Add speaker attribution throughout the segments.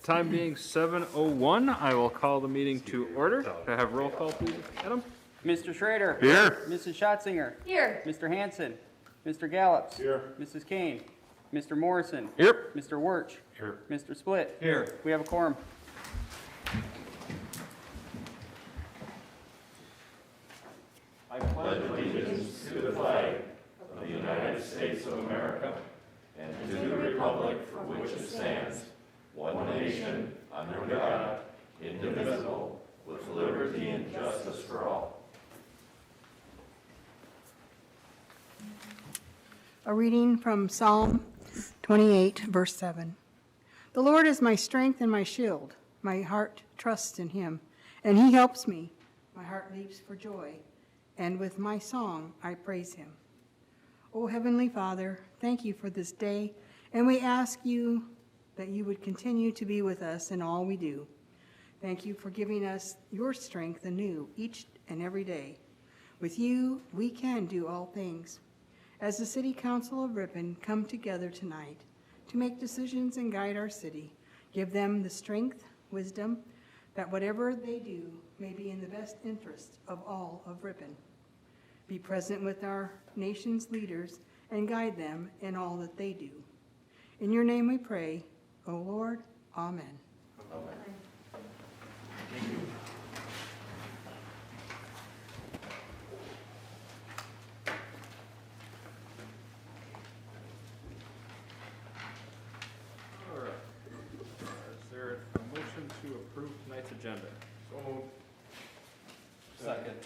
Speaker 1: time being 7:01, I will call the meeting to order. Can I have roll call, please, Adam?
Speaker 2: Mr. Schrader.
Speaker 1: Here.
Speaker 2: Mrs. Schatzinger.
Speaker 3: Here.
Speaker 2: Mr. Hanson. Mr. Gallops.
Speaker 1: Here.
Speaker 2: Mrs. Kane. Mr. Morrison.
Speaker 1: Here.
Speaker 2: Mr. Wirch.
Speaker 1: Here.
Speaker 2: Mr. Split.
Speaker 1: Here.
Speaker 2: We have a quorum.
Speaker 1: I pledge allegiance to the flag of the United States of America and to the republic for which it stands, one nation, under God, indivisible, with liberty and justice for all.
Speaker 4: A reading from Psalm 28, verse 7. The Lord is my strength and my shield. My heart trusts in him, and he helps me. My heart leaps for joy, and with my song I praise him. O Heavenly Father, thank you for this day, and we ask you that you would continue to be with us in all we do. Thank you for giving us your strength anew each and every day. With you, we can do all things. As the City Council of Ripon come together tonight to make decisions and guide our city, give them the strength, wisdom, that whatever they do may be in the best interest of all of Ripon. Be present with our nation's leaders and guide them in all that they do. In your name we pray, O Lord, amen.
Speaker 1: Amen. All right. Is there a motion to approve tonight's agenda? So moved. Second.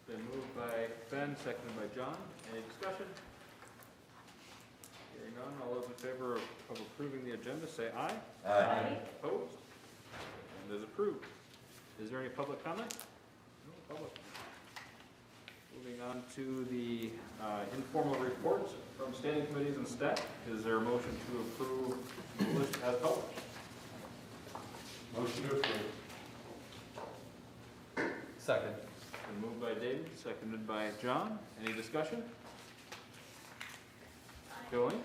Speaker 1: Been moved by Ben, seconded by John. Any discussion? Hearing none, all those in favor of approving the agenda, say aye.
Speaker 3: Aye.
Speaker 1: Opposed? And it is approved. Is there any public comment? No public. Moving on to the informal reports from standing committees and staff. Is there a motion to approve the list as published? Motion to approve.
Speaker 5: Second.
Speaker 1: Been moved by David, seconded by John. Any discussion? Going?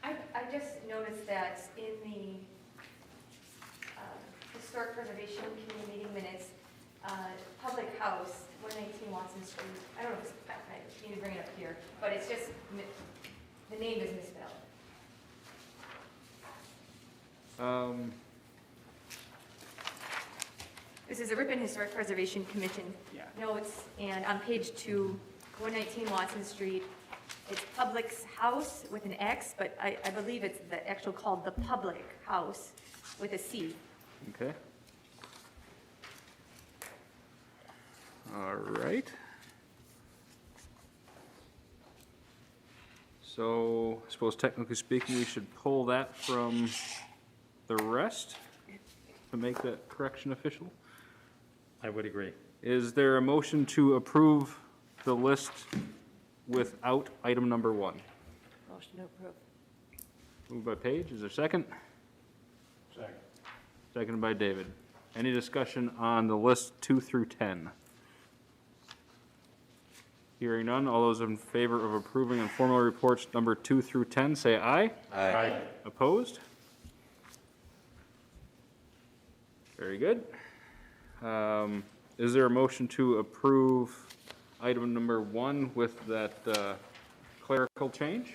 Speaker 3: I just noticed that in the Historic Preservation Committee meeting minutes, Public House, 119 Watson Street, I don't know if it's, I need to bring it up here, but it's just, the name is misspelled. This is a Ripon Historic Preservation Commission notes, and on page 2, 119 Watson Street, it's Public's House with an X, but I believe it's the actual called the Public House with a C.
Speaker 1: Okay. All right. So, I suppose technically speaking, we should pull that from the rest to make that correction official.
Speaker 5: I would agree.
Speaker 1: Is there a motion to approve the list without item number 1?
Speaker 3: Motion to approve.
Speaker 1: Moved by Paige, is there a second?
Speaker 5: Second.
Speaker 1: Seconded by David. Any discussion on the list 2 through 10? Hearing none, all those in favor of approving informal reports number 2 through 10, say aye.
Speaker 5: Aye.
Speaker 1: Opposed? Very good. Is there a motion to approve item number 1 with that clerical change?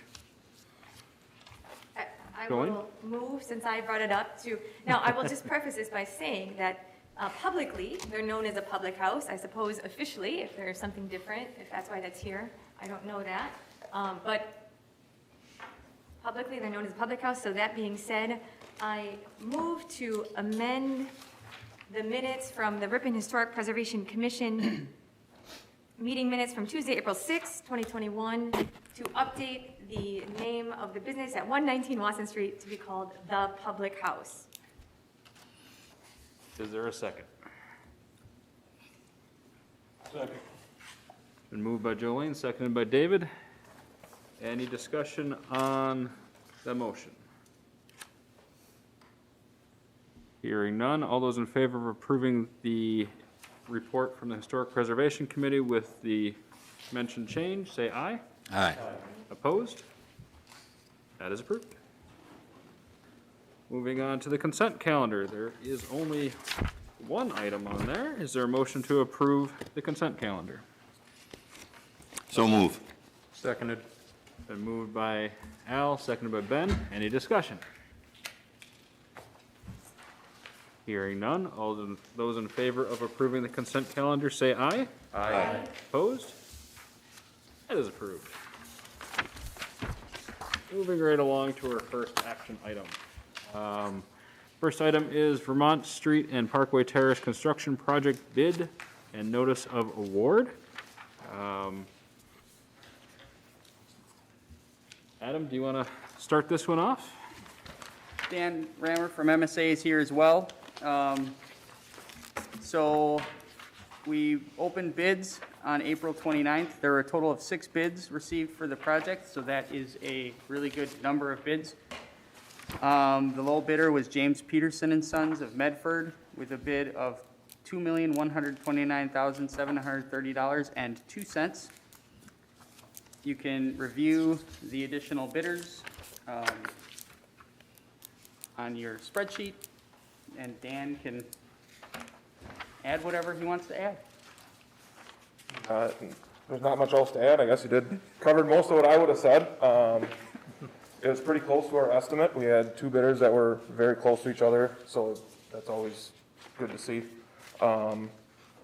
Speaker 3: I
Speaker 1: Going?
Speaker 3: will move, since I brought it up, to, now, I will just preface this by saying that publicly, they're known as a public house. I suppose officially, if there's something different, if that's why that's here, I don't know that. But publicly, they're known as a public house. So that being said, I move to amend the minutes from the Ripon Historic Preservation Commission meeting minutes from Tuesday, April 6, 2021, to update the name of the business at 119 Watson Street to be called The Public House.
Speaker 1: Is there a second?
Speaker 5: Second.
Speaker 1: Been moved by Jolene, seconded by David. Any discussion on the motion? Hearing none, all those in favor of approving the report from the Historic Preservation Committee with the mentioned change, say aye.
Speaker 6: Aye.
Speaker 1: Opposed? That is approved.
Speaker 5: Moving on to the consent calendar. There is only one item on there. Is there a motion to approve the consent calendar?
Speaker 1: So move.
Speaker 5: Seconded. Been moved by Al, seconded by Ben. Any discussion? Hearing none. Those in favor of approving the consent calendar say aye.
Speaker 1: Aye.
Speaker 5: Opposed? That is approved. Moving right along to our first action item. First item is Vermont Street and Parkway Terrace Construction Project bid and notice of award. Adam, do you want to start this one off?
Speaker 2: Dan Rammer from MSA is here as well. So we opened bids on April 29th. There were a total of 6 bids received for the project, so that is a really good number of bids. The low bidder was James Peterson and Sons of Medford with a bid of $2,129,730.02. You can review the additional bidders on your spreadsheet, and Dan can add whatever he wants to add.
Speaker 6: There's not much else to add. I guess you did covered most of what I would have said. It was pretty close to our estimate. We had 2 bidders that were very close to each other, so that's always good to see.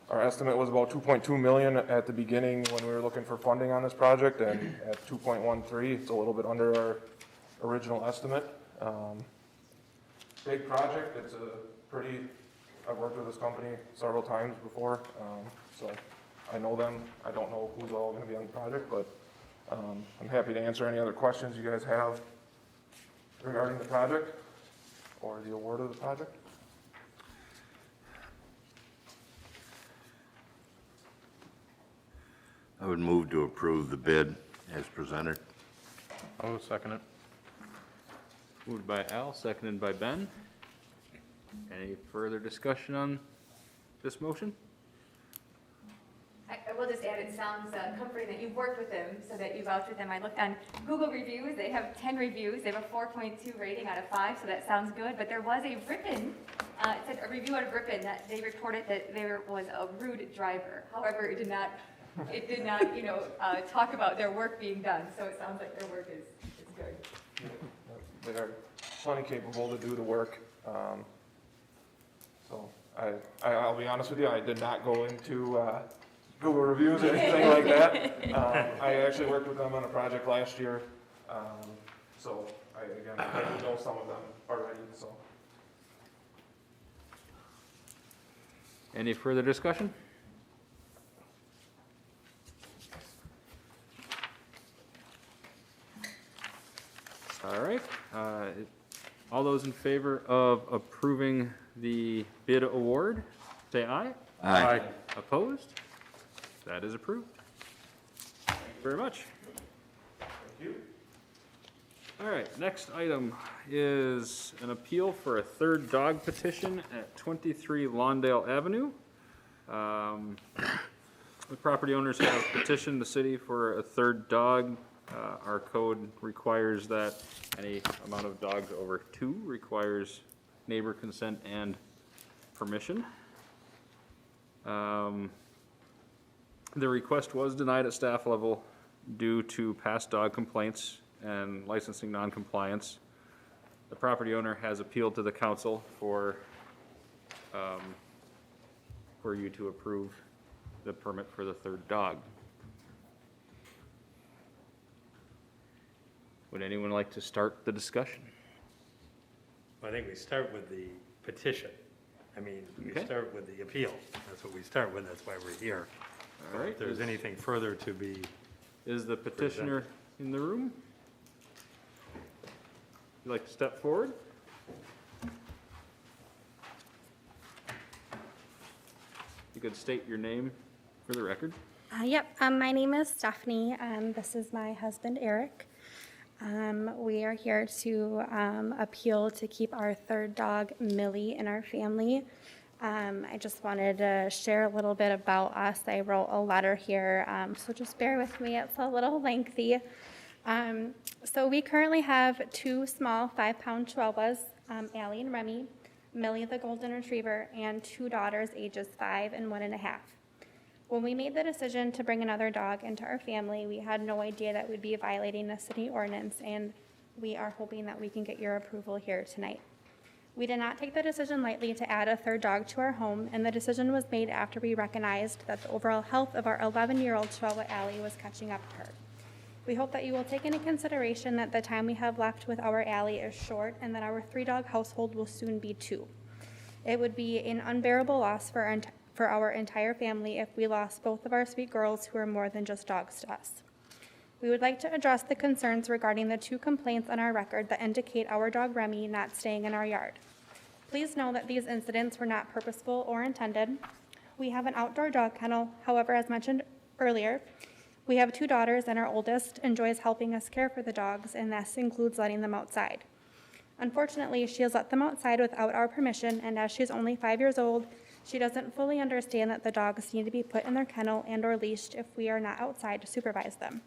Speaker 6: Our estimate was about 2.2 million at the beginning when we were looking for funding on this project, and at 2.13, it's a little bit under our original estimate. Big project. It's I've worked with this company several times before, so I know them. I don't know who's all going to be on the project, but I'm happy to answer any other questions you guys have regarding the project or the award of the project.
Speaker 1: I would move to approve the bid as presented.
Speaker 5: I'll second it. Moved by Al, seconded by Ben. Any further discussion on this motion?
Speaker 3: I will just add, it sounds comforting that you've worked with them, so that you vouch with them. I looked on Google reviews, they have 10 reviews, they have a 4.2 rating out of 5, so that sounds good. But there was a Ripon, it said a review out of Ripon, that they reported that there was a rude driver. However, it did not, talk about their work being done, so it sounds like their work is good.
Speaker 6: They are plenty capable to do the work. So I'll be honest with you, I did not go into Google reviews or anything like that. I actually worked with them on a project last year, so I know some of them already. So.
Speaker 5: Any further discussion? All right. All those in favor of approving the bid award, say aye.
Speaker 1: Aye.
Speaker 5: Opposed? That is approved. Thank you very much.
Speaker 6: Thank you.
Speaker 5: All right, next item is an appeal for a third dog petition at 23 Lawndale Avenue. The property owners have petitioned the city for a third dog. Our code requires that any amount of dogs over 2 requires neighbor consent and permission. The request was denied at staff level due to past dog complaints and licensing noncompliance. The property owner has appealed to the council for you to approve the permit for the third dog. Would anyone like to start the discussion?
Speaker 7: I think we start with the petition. I mean, we
Speaker 5: Okay.
Speaker 7: start with the appeal. That's what we start with, that's why we're here.
Speaker 5: All right.
Speaker 7: If there's anything further to be,
Speaker 5: Is the petitioner in the room? You'd like to step forward? You could state your name for the record.
Speaker 8: My name is Stephanie. This is my husband, Eric. We are here to appeal to keep our third dog, Millie, in our family. I just wanted to share a little bit about us. I wrote a letter here, so just bear with me. It's a little lengthy. So we currently have 2 small 5-pound chihuahuas, Allie and Remy, Millie the golden retriever, and 2 daughters ages 5 and 1.5. When we made the decision to bring another dog into our family, we had no idea that we'd be violating a city ordinance, and we are hoping that we can get your approval here tonight. We did not take the decision lightly to add a 3rd dog to our home, and the decision was made after we recognized that the overall health of our 11-year-old Chihuahua Allie was catching up to her. We hope that you will take into consideration that the time we have left with our Allie is short and that our 3-dog household will soon be 2. It would be an unbearable loss for our entire family if we lost both of our sweet girls who are more than just dogs to us. We would like to address the concerns regarding the 2 complaints on our record that indicate our dog Remy not staying in our yard. Please know that these incidents were not purposeful or intended. We have an outdoor dog kennel. However, as mentioned earlier, we have 2 daughters, and our oldest enjoys helping us care for the dogs, and this includes letting them outside. Unfortunately, she has let them outside without our permission, and as she's only 5 years old, she doesn't fully understand that the dogs need to be put in their kennel and or leashed if we are not outside to supervise them.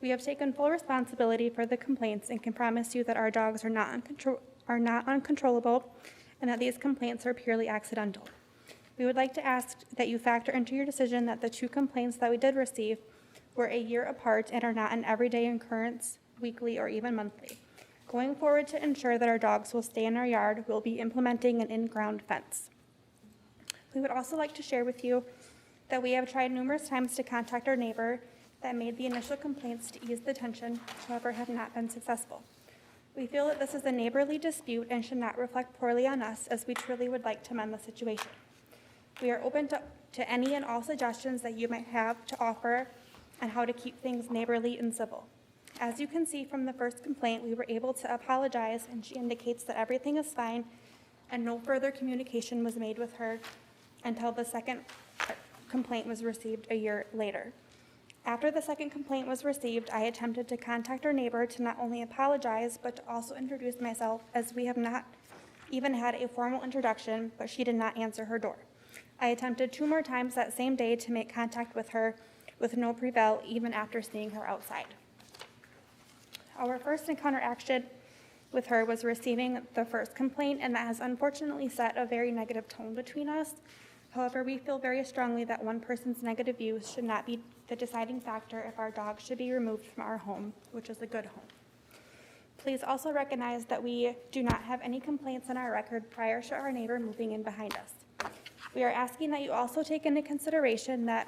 Speaker 8: We have taken full responsibility for the complaints and can promise you that our dogs are not uncontrollable and that these complaints are purely accidental. We would like to ask that you factor into your decision that the 2 complaints that we did receive were a year apart and are not an everyday occurrence, weekly or even monthly. Going forward, to ensure that our dogs will stay in our yard, we'll be implementing an in-ground fence. We would also like to share with you that we have tried numerous times to contact our neighbor that made the initial complaints to ease the tension, however have not been successful. We feel that this is a neighborly dispute and should not reflect poorly on us, as we truly would like to mend the situation. We are open to any and all suggestions that you might have to offer on how to keep things neighborly and civil. As you can see from the first complaint, we were able to apologize, and she indicates that everything is fine and no further communication was made with her until the second complaint was received a year later. After the second complaint was received, I attempted to contact our neighbor to not only apologize, but to also introduce myself, as we have not even had a formal introduction, but she did not answer her door. I attempted 2 more times that same day to make contact with her with no prevail, even after seeing her outside. Our first encounter action with her was receiving the first complaint, and that has unfortunately set a very negative tone between us. However, we feel very strongly that one person's negative views should not be the deciding factor if our dog should be removed from our home, which is a good home. Please also recognize that we do not have any complaints on our record prior to our neighbor moving in behind us. We are asking that you also take into consideration that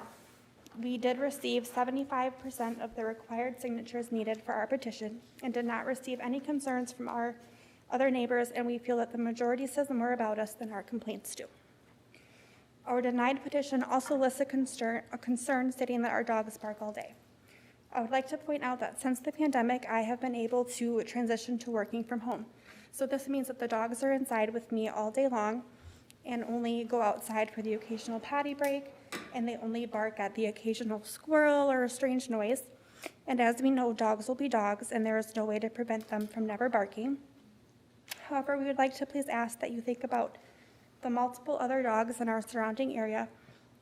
Speaker 8: we did receive 75% of the required signatures needed for our petition and did not receive any concerns from our other neighbors, and we feel that the majority says more about us than our complaints do. Our denied petition also lists a concern stating that our dogs bark all day. I would like to point out that since the pandemic, I have been able to transition to working from home. So this means that the dogs are inside with me all day long and only go outside for the occasional potty break, and they only bark at the occasional squirrel or a strange noise. And as we know, dogs will be dogs, and there is no way to prevent them from never barking. However, we would like to please ask that you think about the multiple other dogs in our surrounding area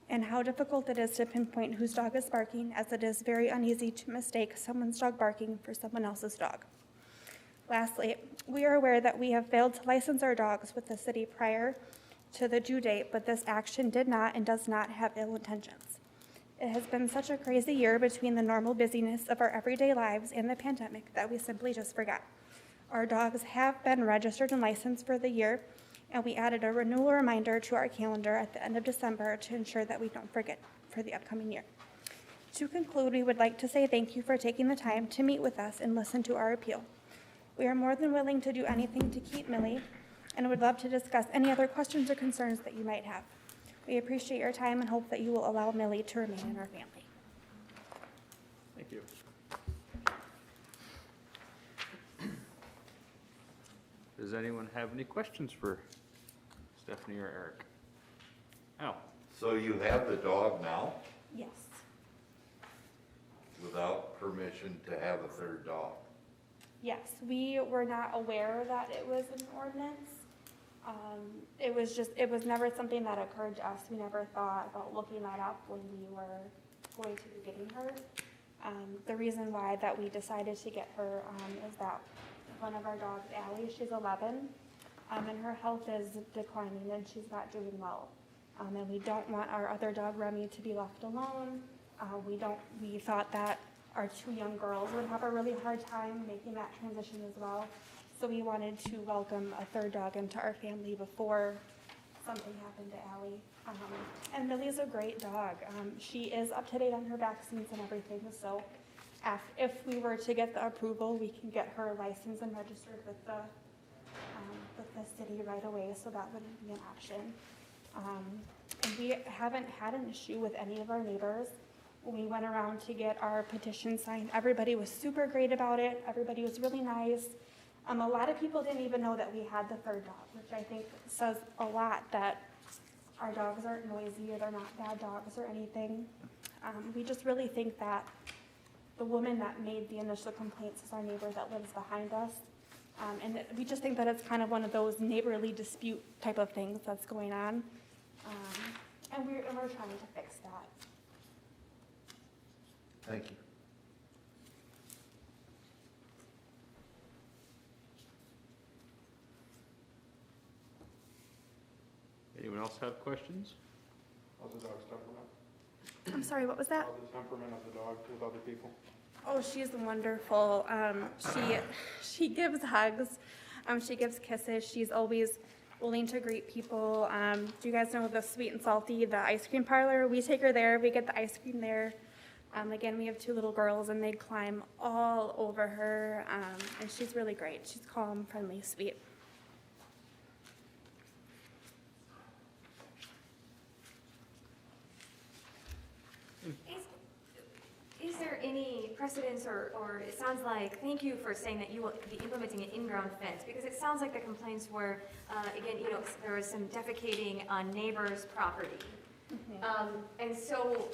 Speaker 8: and how difficult it is to pinpoint whose dog is barking, as it is very uneasy to mistake someone's dog barking for someone else's dog. Lastly, we are aware that we have failed to license our dogs with the city prior to the due date, but this action did not and does not have ill intentions. It has been such a crazy year between the normal busyness of our everyday lives and the pandemic that we simply just forgot. Our dogs have been registered and licensed for the year, and we added a renewal reminder to our calendar at the end of December to ensure that we don't forget for the upcoming year. To conclude, we would like to say thank you for taking the time to meet with us and listen to our appeal. We are more than willing to do anything to keep Millie, and would love to discuss any other questions or concerns that you might have. We appreciate your time and hope that you will allow Millie to remain in our family.
Speaker 5: Thank you. Does anyone have any questions for Stephanie or Eric? Al?
Speaker 1: So you have the dog now
Speaker 8: Yes.
Speaker 1: without permission to have a 3rd dog?
Speaker 8: Yes, we were not aware that it was an ordinance. It was never something that occurred to us. We never thought about looking that up when we were going to be getting her. The reason why that we decided to get her is that one of our dogs, Allie, she's 11, and her health is declining and she's not doing well. And we don't want our other dog, Remy, to be left alone. We thought that our 2 young girls would have a really hard time making that transition as well. So we wanted to welcome a 3rd dog into our family before something happened to Allie. And Millie's a great dog. She is up to date on her vaccines and everything, so if we were to get the approval, we can get her licensed and registered with the city right away, so that wouldn't be an option. And we haven't had an issue with any of our neighbors. When we went around to get our petition signed, everybody was super great about it. Everybody was really nice. A lot of people didn't even know that we had the 3rd dog, which I think says a lot that our dogs aren't noisy or they're not bad dogs or anything. We just really think that the woman that made the initial complaints is our neighbor that lives behind us. And we just think that it's kind of one of those neighborly dispute type of things that's going on. And we're trying to fix that.
Speaker 1: Thank you.
Speaker 5: Anyone else have questions?
Speaker 6: How's the dog's temperament?
Speaker 8: I'm sorry, what was that?
Speaker 6: How's the temperament of the dog with other people?
Speaker 8: Oh, she's wonderful. She gives hugs. She gives kisses. She's always willing to greet people. Do you guys know the Sweet and Salty, the ice cream parlor? We take her there. We get the ice cream there. Again, we have 2 little girls, and they climb all over her. And she's really great. She's calm, friendly, sweet.
Speaker 3: Is there any precedence, or it sounds like, thank you for saying that you will be implementing an in-ground fence, because it sounds like the complaints were, again, there was some defecating on neighbors' property. And so,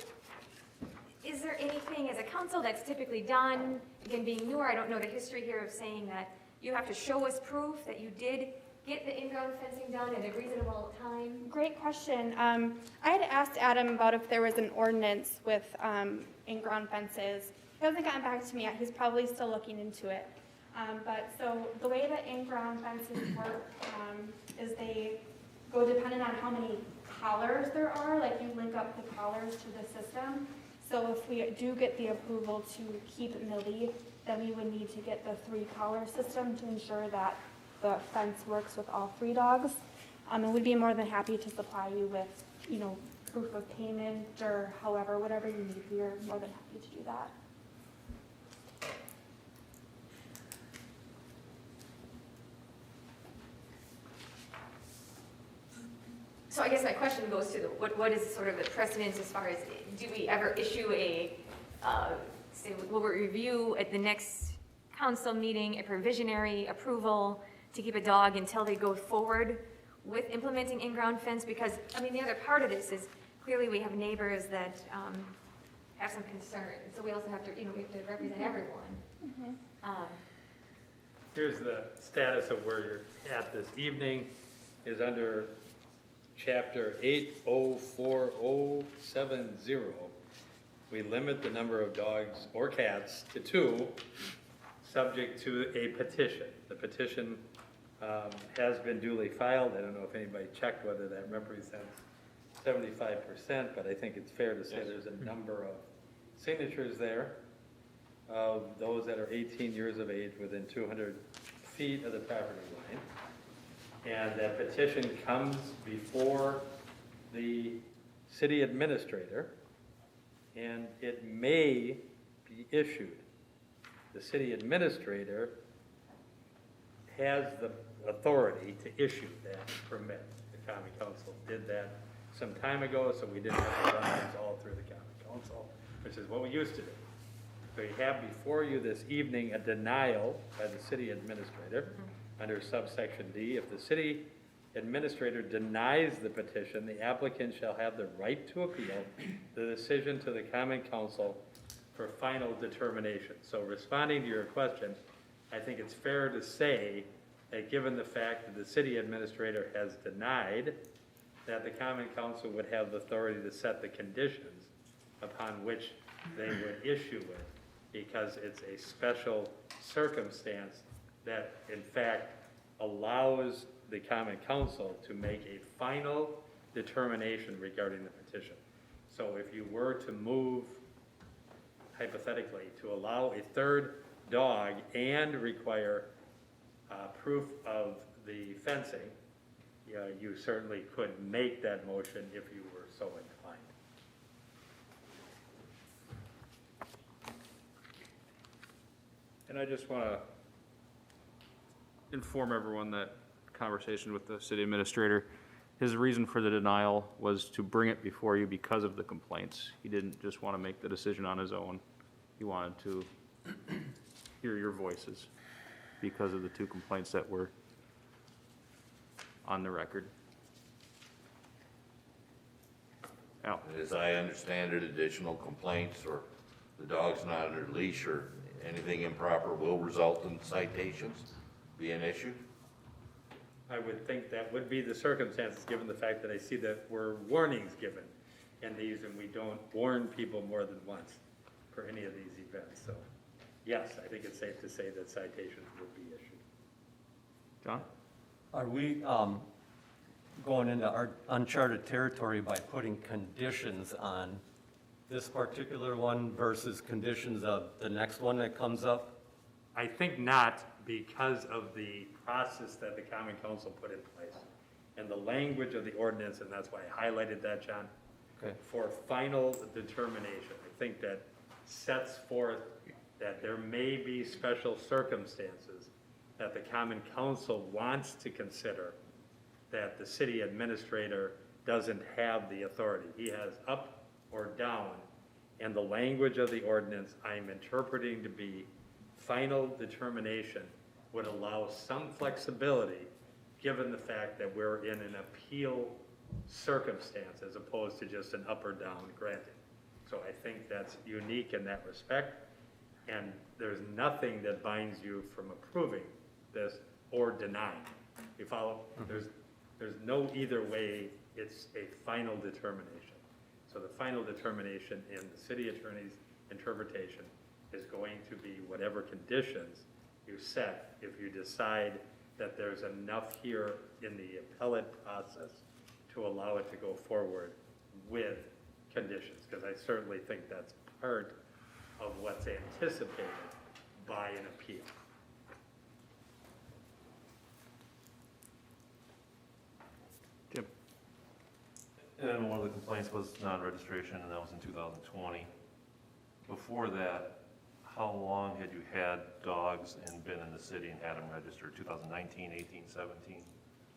Speaker 3: is there anything as a council that's typically done, again, being newer, I don't know the history here of saying that you have to show us proof that you did get the in-ground fencing done at a reasonable time?
Speaker 8: Great question. I had asked Adam about if there was an ordinance with in-ground fences. He hasn't gotten back to me yet. He's probably still looking into it. But so the way that in-ground fences work is they go dependent on how many collars there are. Like you link up the collars to the system. So if we do get the approval to keep Millie, then we would need to get the 3-collar system to ensure that the fence works with all 3 dogs. And we'd be more than happy to supply you with, proof of payment or however, whatever you need. We are more than happy to do that.
Speaker 3: So I guess my question goes to what is sort of the precedence as far as, do we ever issue will we review at the next council meeting a provisionary approval to keep a dog until they go forward with implementing in-ground fence? Because, the other part of this is clearly we have neighbors that have some concern. So we also have to, we have to represent everyone.
Speaker 7: Here's the status of where you're at this evening is under Chapter 804070. We limit the number of dogs or cats to 2, subject to a petition. The petition has been duly filed. I don't know if anybody checked whether that represents 75%, but I think it's fair to say there's a number of signatures there of those that are 18 years of age within 200 feet of the property line. And that petition comes before the city administrator, and it may be issued. The city administrator has the authority to issue that permit. The common council did that some time ago, so we didn't have to run things all through the common council, which is what we used to do. So you have before you this evening a denial by the city administrator under subsection D. If the city administrator denies the petition, the applicant shall have the right to appeal the decision to the common council for final determination. So responding to your question, I think it's fair to say that given the fact that the city administrator has denied, that the common council would have the authority to set the conditions upon which they would issue it because it's a special circumstance that in fact allows the common council to make a final determination regarding the petition. So if you were to move, hypothetically, to allow a third dog and require proof of the fencing, you certainly could make that motion if you were so inclined.
Speaker 5: And I just want to inform everyone that conversation with the city administrator, his reason for the denial was to bring it before you because of the complaints. He didn't just want to make the decision on his own. He wanted to hear your voices because of the 2 complaints that were on the record. Al?
Speaker 1: As I understand it, additional complaints or the dog's not under leash or anything improper will result in citations, be an issue?
Speaker 7: I would think that would be the circumstances, given the fact that I see that were warnings given in these, and we don't warn people more than once for any of these events. So, yes, I think it's safe to say that citations would be issued.
Speaker 5: John?
Speaker 9: Are we going into our uncharted territory by putting conditions on this particular one versus conditions of the next one that comes up?
Speaker 7: I think not, because of the process that the common council put in place and the language of the ordinance, and that's why I highlighted that, John.
Speaker 9: Okay.
Speaker 7: For final determination, I think that sets forth that there may be special circumstances that the common council wants to consider that the city administrator doesn't have the authority. He has up or down, and the language of the ordinance I'm interpreting to be final determination would allow some flexibility, given the fact that we're in an appeal circumstance as opposed to just an up or down granting. So I think that's unique in that respect, and there's nothing that binds you from approving this or denying. You follow? There's no either way, it's a final determination. So the final determination in the city attorney's interpretation is going to be whatever conditions you set if you decide that there's enough here in the appellate process to allow it to go forward with conditions, because I certainly think that's part of what's anticipated by an appeal.
Speaker 5: Jim?
Speaker 10: And one of the complaints was non-registration, and that was in 2020. Before that, how long had you had dogs and been in the city and had them registered? 2019, 18, 17?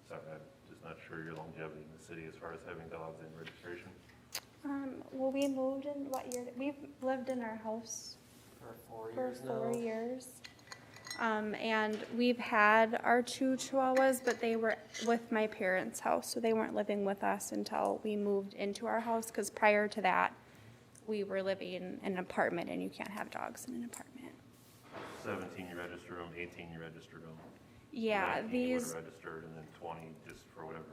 Speaker 10: Sorry, I'm just not sure your longevity in the city as far as having dogs in registration.
Speaker 8: Well, we moved in what year? We've lived in our house
Speaker 9: For 4
Speaker 8: for
Speaker 9: years now.
Speaker 8: 4 years. And we've had our 2 Chihuahuas, but they were with my parents' house, so they weren't living with us until we moved into our house, because prior to that, we were living in an apartment, and you can't have dogs in an apartment.
Speaker 10: 17 you registered them, 18 you registered them.
Speaker 8: Yeah,
Speaker 10: 19 you
Speaker 8: these,
Speaker 10: would've registered, and then 20 just for whatever,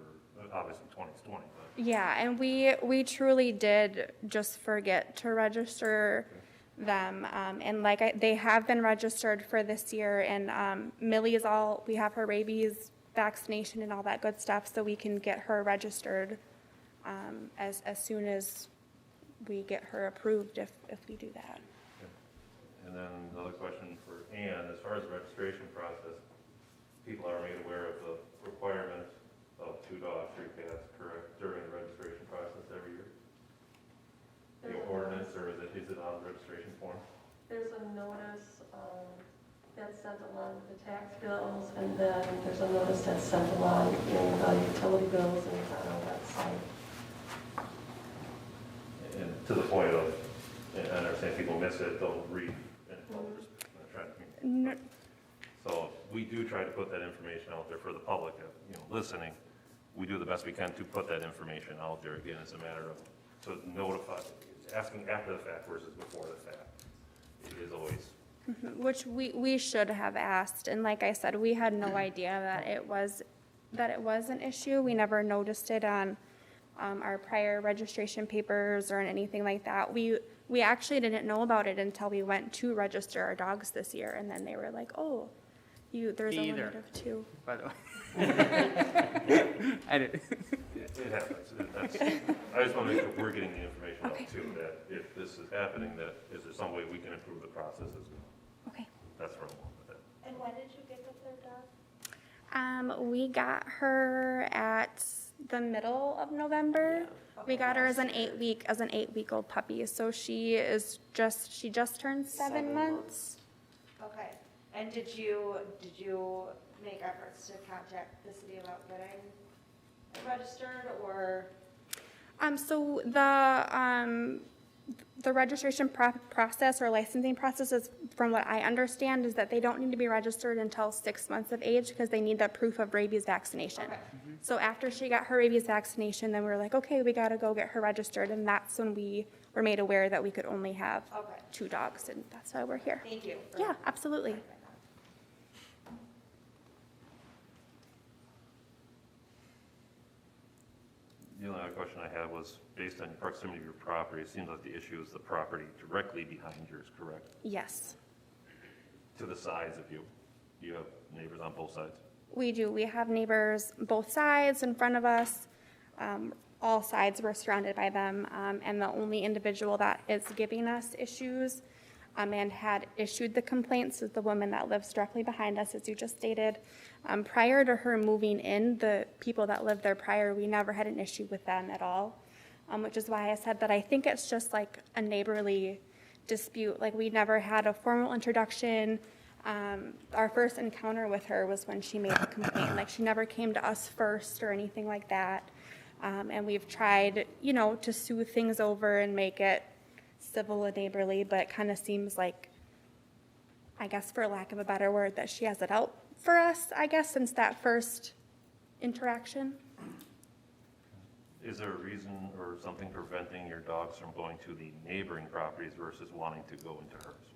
Speaker 10: obviously 20 is 20, but.
Speaker 8: yeah, and we truly did just forget to register them, and they have been registered for this year, and Millie's we have her rabies vaccination and all that good stuff, so we can get her registered as soon as we get her approved, if we do that.
Speaker 10: And then another question for Ann, as far as the registration process, people are made aware of the requirement of 2 dogs, 3 cats, correct, during the registration process every year? The ordinance, or is it on the registration form?
Speaker 11: There's a notice that's sent along with the tax bills, and then there's a notice that's sent along in the utility bills, and it's on our website.
Speaker 10: And to the point of, and I understand people miss it, they'll read, and they'll just try to.
Speaker 8: No,
Speaker 10: So we do try to put that information out there for the public, listening. We do the best we can to put that information out there. Again, it's a matter of, to notify, asking after the fact versus before the fact. It is always.
Speaker 8: which we should have asked, and like I said, we had no idea that it was an issue. We never noticed it on our prior registration papers or anything like that. We We actually didn't know about it until we went to register our dogs this year, and then they were like, oh, there's a
Speaker 2: Me
Speaker 8: limit
Speaker 2: either.
Speaker 8: of 2.
Speaker 2: By the way. I did.
Speaker 10: It happens. I just want to make sure we're getting the information out
Speaker 8: Okay.
Speaker 10: too, that if this is happening, that is there some way we can improve the process as well?
Speaker 8: Okay.
Speaker 10: That's where I'm going with that.
Speaker 11: And when did you get the third dog?
Speaker 8: We got her at the middle of November. We got her as an 8-week-old puppy. So she just turned 7 months.
Speaker 12: Okay, and did you make efforts to contact the city about getting it registered, or?
Speaker 8: So the registration process or licensing process is, from what I understand, is that they don't need to be registered until 6 months of age because they need the proof of rabies vaccination.
Speaker 12: Okay.
Speaker 8: So after she got her rabies vaccination, then we were like, okay, we gotta go get her registered, and that's when we were made aware that we could only have
Speaker 12: Okay.
Speaker 8: 2 dogs, and that's why we're here.
Speaker 12: Thank you.
Speaker 8: Yeah, absolutely.
Speaker 10: The only other question I had was, based on the proximity of your property, it seems like the issue is the property directly behind yours, correct?
Speaker 8: Yes,
Speaker 10: To the sides of you. You have neighbors on both sides?
Speaker 8: we do. We have neighbors both sides in front of us. All sides we're surrounded by them, and the only individual that is giving us issues and had issued the complaints is the woman that lives directly behind us, as you just stated. Prior to her moving in, the people that lived there prior, we never had an issue with them at all, which is why I said that I think it's just like a neighborly dispute. Like, we never had a formal introduction. Our first encounter with her was when she made the complaint. Like, she never came to us first or anything like that. And we've tried, to soothe things over and make it civil and neighborly, but it kind of seems like, I guess for lack of a better word, that she has it out for us, I guess, since that first interaction.
Speaker 10: Is there a reason or something preventing your dogs from going to the neighboring properties versus wanting to go into hers?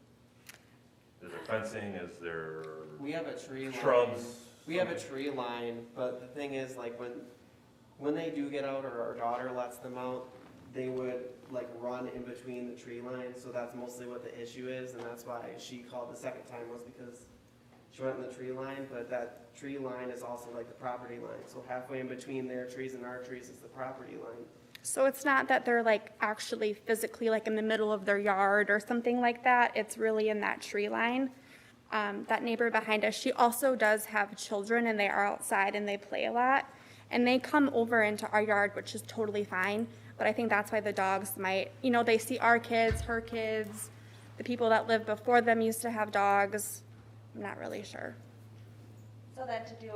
Speaker 10: Is there fencing, is there
Speaker 13: We have a tree line.
Speaker 10: shrubs?
Speaker 13: We have a tree line, but the thing is, like, when they do get out, or our daughter lets them out, they would like run in between the tree lines, so that's mostly what the issue is, and that's why she called the second time, was because she went in the tree line, but that tree line is also like the property line, so halfway in between their trees and our trees is the property line.
Speaker 8: So it's not that they're like actually physically like in the middle of their yard or something like that. It's really in that tree line. That neighbor behind us, she also does have children, and they are outside and they play a lot. And they come over into our yard, which is totally fine. But I think that's why the dogs might, they see our kids, her kids, the people that lived before them used to have dogs. I'm not really sure.
Speaker 12: So then to do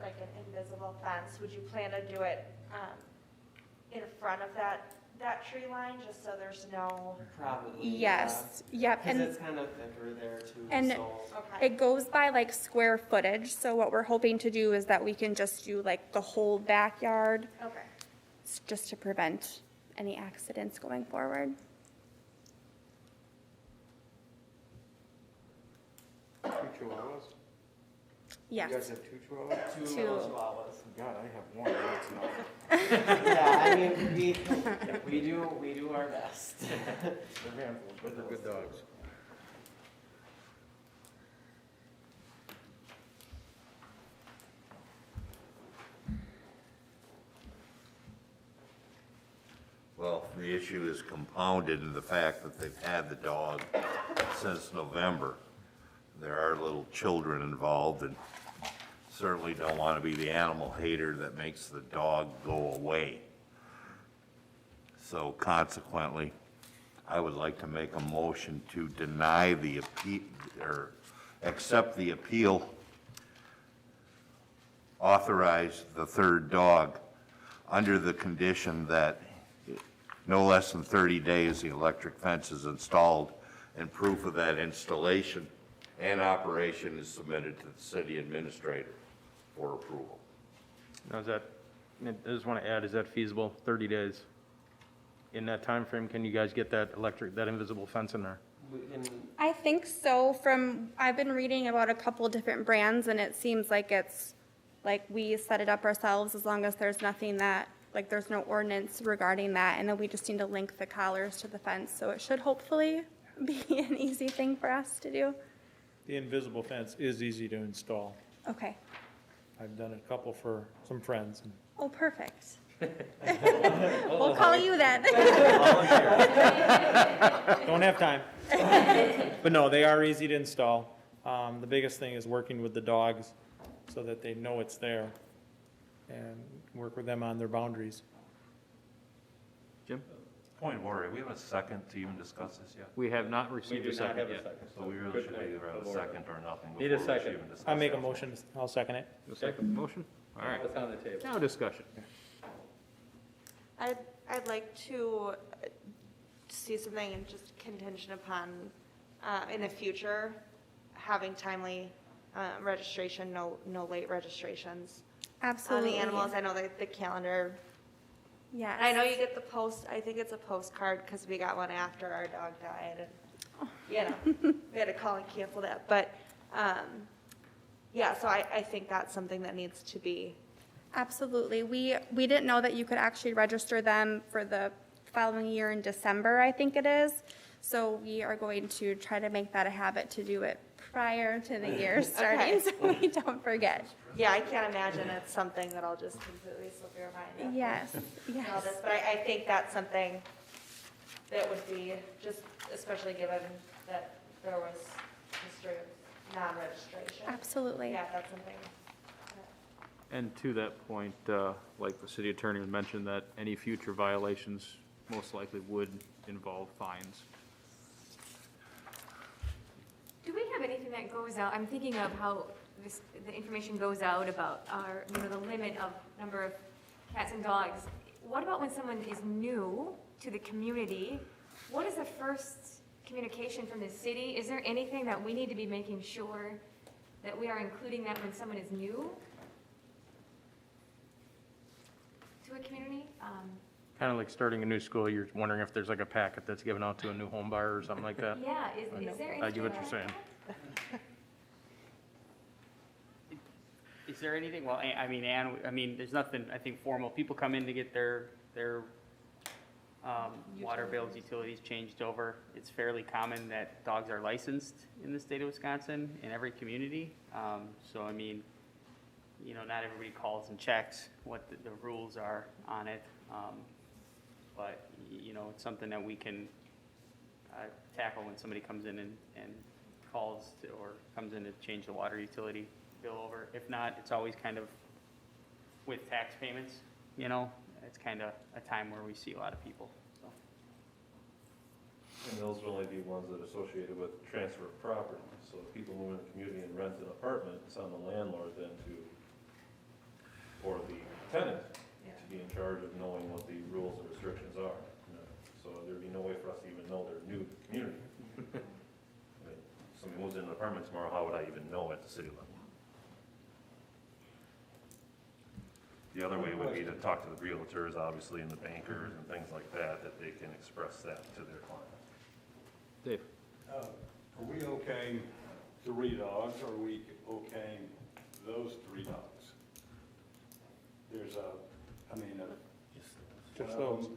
Speaker 12: like an invisible fence, would you plan to do it in front of that tree line, just so there's no?
Speaker 13: Probably.
Speaker 8: Yes, yep.
Speaker 13: Because
Speaker 8: And
Speaker 13: it's kind of thicker there too,
Speaker 8: and
Speaker 13: so.
Speaker 12: Okay.
Speaker 8: it goes by like square footage. So what we're hoping to do is that we can just do like the whole backyard,
Speaker 12: Okay.
Speaker 8: just to prevent any accidents going forward.
Speaker 6: Two chihuahuas?
Speaker 8: Yes.
Speaker 6: You guys have two chihuahuas?
Speaker 13: Two
Speaker 8: Two.
Speaker 13: little chihuahuas.
Speaker 6: God, I have one, that's enough.
Speaker 13: Yeah, I mean, we do our best.
Speaker 6: They're handfuls, but they're good dogs.
Speaker 1: Well, the issue is compounded in the fact that they've had the dog since November. There are little children involved, and certainly don't want to be the animal hater that makes the dog go away. So consequently, I would like to make a motion to deny the appeal, or accept the appeal, authorize the third dog under the condition that no less than 30 days the electric fence is installed, and proof of that installation and operation is submitted to the city administrator for approval.
Speaker 5: Now, I just want to add, is that feasible, 30 days? In that time frame, can you guys get that invisible fence in there?
Speaker 13: We can,
Speaker 8: I think so. I've been reading about a couple different brands, and it seems like it's like we set it up ourselves as long as there's nothing that like, there's no ordinance regarding that, and then we just need to link the collars to the fence, so it should hopefully be an easy thing for us to do.
Speaker 14: The invisible fence is easy to install.
Speaker 8: Okay.
Speaker 14: I've done a couple for some friends.
Speaker 8: Oh, perfect. We'll call you then.
Speaker 14: Don't have time. But no, they are easy to install. The biggest thing is working with the dogs so that they know it's there and work with them on their boundaries.
Speaker 5: Jim?
Speaker 10: Point of order, we have a second to even discuss this yet?
Speaker 5: We have not
Speaker 7: We
Speaker 5: received
Speaker 7: do
Speaker 5: a
Speaker 7: not
Speaker 5: second
Speaker 7: have a
Speaker 5: yet.
Speaker 7: second.
Speaker 10: So we really
Speaker 7: Good
Speaker 10: should
Speaker 7: point
Speaker 10: either have
Speaker 7: of
Speaker 10: a
Speaker 7: order.
Speaker 10: second or nothing
Speaker 7: Need
Speaker 10: before
Speaker 7: a
Speaker 10: we
Speaker 7: second.
Speaker 10: should even discuss.
Speaker 14: I'll make a
Speaker 10: that.
Speaker 14: motion, I'll second it.
Speaker 5: A second motion? All right.
Speaker 7: What's on the table?
Speaker 5: Now discussion.
Speaker 12: I'd like to see something and just contingent upon, in the future, having timely registration, no late registrations on
Speaker 8: Absolutely.
Speaker 12: the animals. I know that the calendar,
Speaker 8: Yes.
Speaker 12: and I know you get the post, I think it's a postcard because we got one after our dog died and, you know, we had to call and cancel that. But, yeah, so I think that's something that needs to be.
Speaker 8: Absolutely. We didn't know that you could actually register them for the following year in December, I think it is. So we are going to try to make that a habit to do it prior to the year starting, so we don't forget.
Speaker 12: Yeah, I can't imagine it's something that I'll just completely slip your mind.
Speaker 8: Yes,
Speaker 12: and all
Speaker 8: yes.
Speaker 12: this, but I think that's something that would be, just especially given that there was history of non-registration.
Speaker 8: Absolutely.
Speaker 12: Yeah, that's something.
Speaker 5: And to that point, like the city attorney mentioned, that any future violations most likely would involve fines.
Speaker 3: Do we have anything that goes out, I'm thinking of how the information goes out about our, the limit of number of cats and dogs. What about when someone is new to the community? What is the first communication from the city? Is there anything that we need to be making sure that we are including that when someone is new to a community?
Speaker 14: Kind of like starting a new school, you're wondering if there's like a packet that's given out to a new home buyer or something like that?
Speaker 3: Yeah, is there anything?
Speaker 14: I get what you're
Speaker 3: like
Speaker 14: saying.
Speaker 3: that?
Speaker 2: Is there anything, well, Ann, there's nothing, I think, formal. People come in to get their water bills, utilities changed over. It's fairly common that dogs are licensed in the state of Wisconsin in every community. So, not everybody calls and checks what the rules are on it. But, it's something that we can tackle when somebody comes in and calls to, or comes in to change the water utility bill over. If not, it's always kind of with tax payments, it's kind of a time where we see a lot of people, so.
Speaker 10: And those will only be ones that are associated with transfer of property. So if people move in the community and rent an apartment, it's on the landlord then to, or the tenant, to be in charge of knowing what the rules and restrictions are. So there'd be no way for us to even know they're new to the community. I mean, somebody moves in an apartment tomorrow, how would I even know at the city level? The other way would be to talk to the realtors, obviously, and the bankers and things like that, that they can express that to their clients.
Speaker 5: Dave?
Speaker 15: Are we okay 3 dogs, or are we okay those 3 dogs? There's
Speaker 14: Just those.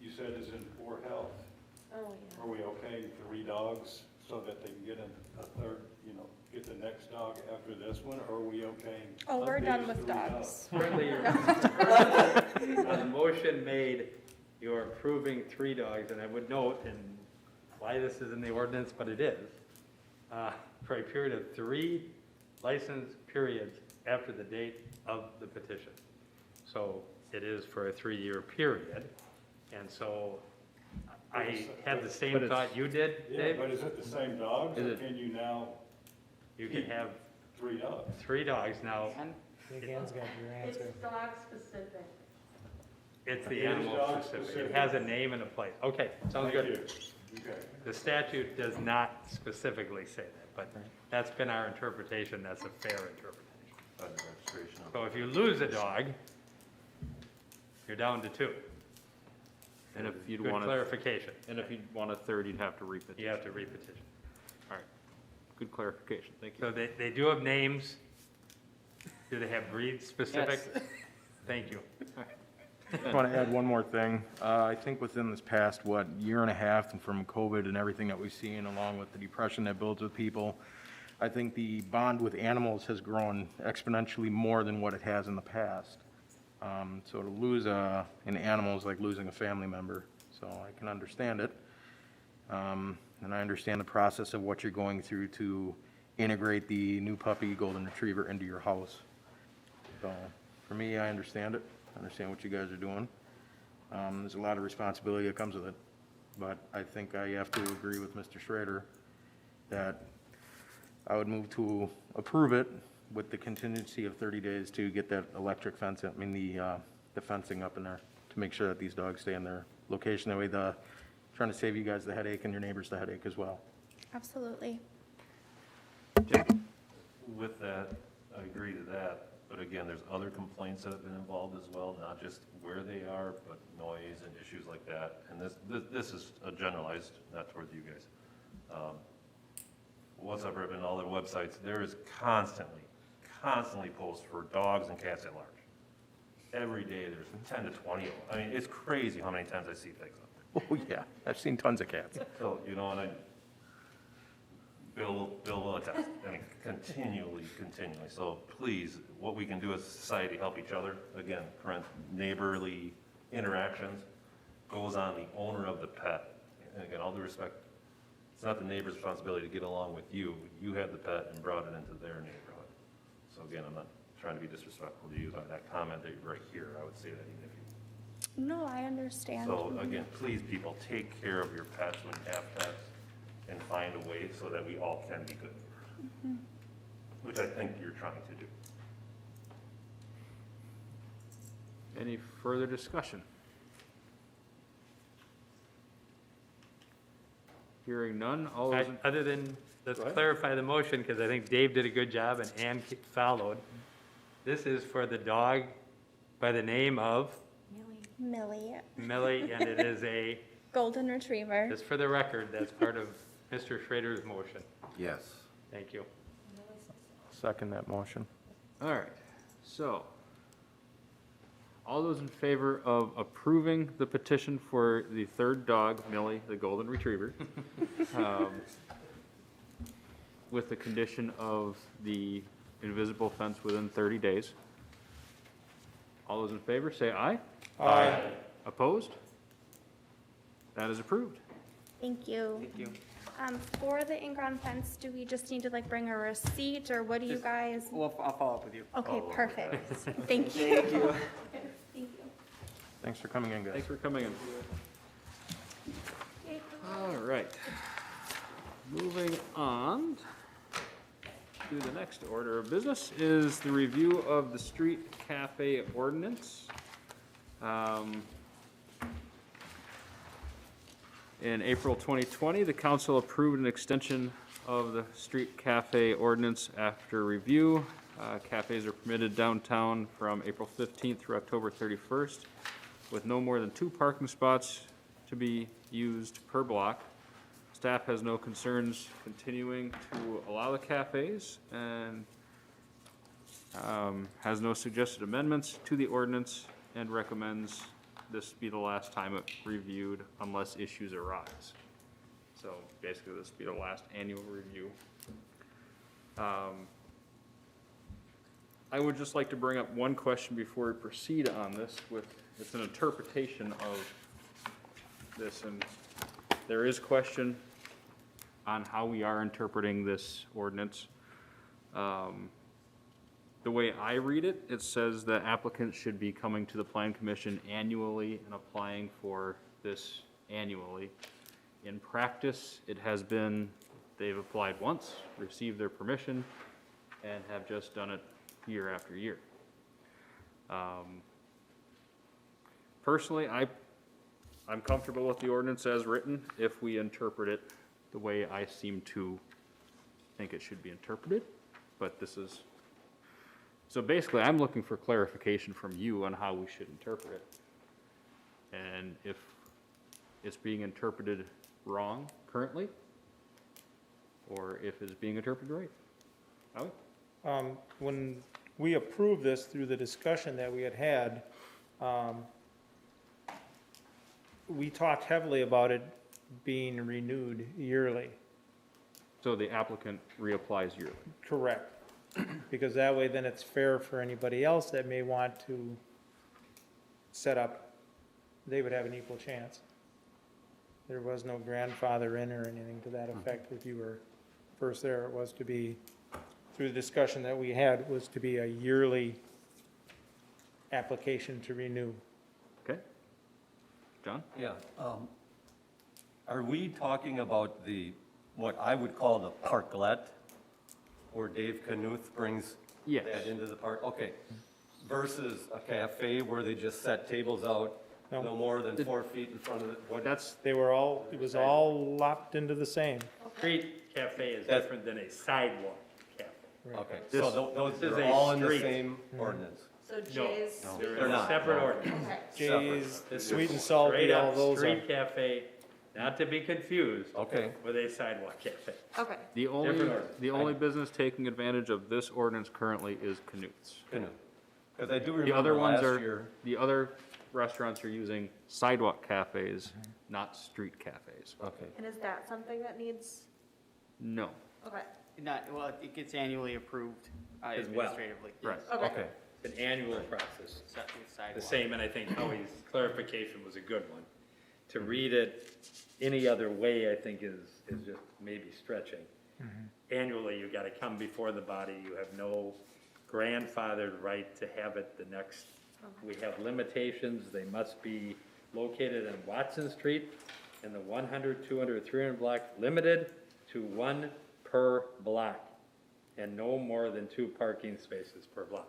Speaker 15: You said is in poor health.
Speaker 12: Oh, yeah.
Speaker 15: Are we okay 3 dogs so that they can get a third, get the next dog after this one, or are we okay?
Speaker 8: Oh, we're
Speaker 15: these
Speaker 8: done with
Speaker 15: 3
Speaker 8: dogs.
Speaker 7: Currently, on the motion made, you are approving 3 dogs, and I would note, and why this is in the ordinance, but it is, for a period of 3 license periods after the date of the petition. So it is for a 3-year period, and so I had the same thought you did,
Speaker 15: Yeah,
Speaker 7: Dave.
Speaker 15: but is it the same dogs,
Speaker 7: Is
Speaker 15: or
Speaker 7: it-
Speaker 15: can you now
Speaker 7: You can have
Speaker 15: 3 dogs?
Speaker 7: 3 dogs now.
Speaker 11: It's dog specific.
Speaker 7: It's the
Speaker 15: It is
Speaker 7: animal
Speaker 15: dog
Speaker 7: specific. It
Speaker 15: specific.
Speaker 7: has a name and a place. Okay, sounds
Speaker 15: Thank
Speaker 7: good.
Speaker 15: you. Okay.
Speaker 7: The statute does not specifically say that, but that's been our interpretation. That's a fair interpretation.
Speaker 10: By the registration.
Speaker 7: So if you lose a dog, you're down to 2.
Speaker 5: And if you'd
Speaker 7: Good
Speaker 5: want
Speaker 7: clarification.
Speaker 5: And if you'd want a third, you'd have to repetition.
Speaker 7: You have to repetition.
Speaker 5: All right. Good clarification. Thank you.
Speaker 7: So they do have names. Do they have breed specific?
Speaker 2: Yes.
Speaker 7: Thank you.
Speaker 6: I want to add one more thing. I think within this past, year and a half, and from COVID and everything that we've seen, along with the depression that builds with people, I think the bond with animals has grown exponentially more than what it has in the past. So to lose an animal is like losing a family member, so I can understand it. And I understand the process of what you're going through to integrate the new puppy golden retriever into your house. So for me, I understand it. I understand what you guys are doing. There's a lot of responsibility that comes with it, but I think I have to agree with Mr. Schrader that I would move to approve it with the contingency of 30 days to get that electric fence, the fencing up in there to make sure that these dogs stay in their location. That way trying to save you guys the headache and your neighbors the headache as well.
Speaker 8: Absolutely.
Speaker 10: With that, I agree to that, but again, there's other complaints that have been involved as well, not just where they are, but noise and issues like that. And this is a generalized, not towards you guys. What's up, Ripon, all their websites, there is constantly posts for dogs and cats at large. Every day there's 10 to 20 of them. I mean, it's crazy how many times I see things up
Speaker 6: Oh, yeah, I've seen tons of cats.
Speaker 10: there. So, and Bill will attest, I mean, continually. So please, what we can do as a society, help each other. Again, neighborly interactions goes on the owner of the pet. And again, all due respect, it's not the neighbor's responsibility to get along with you. You had the pet and brought it into their neighborhood. So again, I'm not trying to be disrespectful to you on that comment that you're right here. I would say that even if you.
Speaker 8: No, I understand.
Speaker 10: So again, please, people, take care of your pets when you have pets and find a way so that we all can be good neighbors, which I think you're trying to do.
Speaker 5: Any further discussion? Hearing none, all those in,
Speaker 7: Other than, let's
Speaker 5: Go ahead.
Speaker 7: clarify the motion, because I think Dave did a good job and Ann followed. This is for the dog by the name of
Speaker 8: Millie,
Speaker 7: Millie, and it is a,
Speaker 8: golden retriever.
Speaker 7: just for the record, that's part of Mr. Schrader's motion.
Speaker 1: Yes.
Speaker 7: Thank you.
Speaker 6: Second that motion.
Speaker 5: all right, so, all those in favor of approving the petition for the third dog, Millie, the golden retriever, with the condition of the invisible fence within 30 days. All those in favor, say aye.
Speaker 14: Aye.
Speaker 5: Opposed? That is approved.
Speaker 8: Thank you.
Speaker 2: Thank you.
Speaker 8: For the in-ground fence, do we just need to like bring a receipt, or what do you guys?
Speaker 2: Well, I'll follow up with you.
Speaker 8: Okay, perfect. Thank you. Thank you.
Speaker 6: Thanks for coming in, guys.
Speaker 5: Thanks for coming in. All right. Moving on to the next order of business is the review of the street cafe ordinance. In April 2020, the council approved an extension of the street cafe ordinance after review. Cafes are permitted downtown from April 15th through October 31st, with no more than 2 parking spots to be used per block. Staff has no concerns continuing to allow the cafes and has no suggested amendments to the ordinance and recommends this be the last time it reviewed unless issues arise. So basically, this will be the last annual review. I would just like to bring up one question before we proceed on this it's an interpretation of this, and there is question on how we are interpreting this ordinance. The way I read it, it says that applicants should be coming to the Plan Commission annually and applying for this annually. In practice, it has been, they've applied once, received their permission, and have just done it year after year. Personally, I'm comfortable with the ordinance as written if we interpret it the way I seem to think it should be interpreted, but this is, so basically I'm looking for clarification from you on how we should interpret it. And if it's being interpreted wrong currently, or if it's being interpreted right. Howie?
Speaker 14: When we approved this through the discussion that we had, we talked heavily about it being renewed yearly.
Speaker 5: So the applicant reapplies yearly.
Speaker 14: Correct. Because that way then it's fair for anybody else that may want to set up, they would have an equal chance. There was no grandfather in or anything to that effect if you were first there. It was to be, through the discussion that we had, was to be a yearly application to renew.
Speaker 5: Okay? John?
Speaker 9: Yeah. Are we talking about what I would call the parklet, where Dave Knuth brings
Speaker 5: Yes.
Speaker 9: that into the park? Okay. Versus a cafe where they just set tables out
Speaker 14: No.
Speaker 9: no more than 4 feet in front of it?
Speaker 5: That's,
Speaker 14: They were all, it was all lopped into the same.
Speaker 7: Street cafe is
Speaker 9: That's-
Speaker 7: different than a sidewalk cafe.
Speaker 9: Okay,
Speaker 5: This-
Speaker 9: so those
Speaker 7: this is
Speaker 9: are
Speaker 7: a
Speaker 9: all in the
Speaker 7: street.
Speaker 9: same ordinance?
Speaker 12: So Jay's.
Speaker 7: There
Speaker 9: They're
Speaker 7: is a
Speaker 9: not.
Speaker 7: separate ordinance.
Speaker 12: Okay.
Speaker 14: Jay's,
Speaker 7: This is
Speaker 14: sweet and salty,
Speaker 7: straight up
Speaker 14: all those are.
Speaker 7: Street cafe, not to be confused
Speaker 9: Okay.
Speaker 7: with a sidewalk cafe.
Speaker 12: Okay.
Speaker 5: the only,
Speaker 7: Different ordinance.
Speaker 5: the only business taking advantage of this ordinance currently is Knuth's.
Speaker 9: Because I do
Speaker 5: The other
Speaker 9: remember
Speaker 5: ones
Speaker 9: last
Speaker 5: are,
Speaker 9: year,
Speaker 5: the other restaurants are using sidewalk cafes, not street cafes.
Speaker 9: okay.
Speaker 12: And is that something that needs,
Speaker 5: No.
Speaker 12: okay,
Speaker 2: Not, well, it gets annually approved
Speaker 7: As well.
Speaker 2: administratively.
Speaker 5: Right.
Speaker 12: okay.
Speaker 9: Okay.
Speaker 7: It's an annual process.
Speaker 2: Set with
Speaker 7: The
Speaker 2: sidewalk.
Speaker 7: same, and I think Howie's clarification was a good one. To read it any other way, I think is just maybe stretching. Annually, you gotta come before the body, you have no grandfathered right to have it the next. We have limitations, they must be located in Watson Street in the 100, 200, 300 block, limited to 1 per block, and no more than 2 parking spaces per block.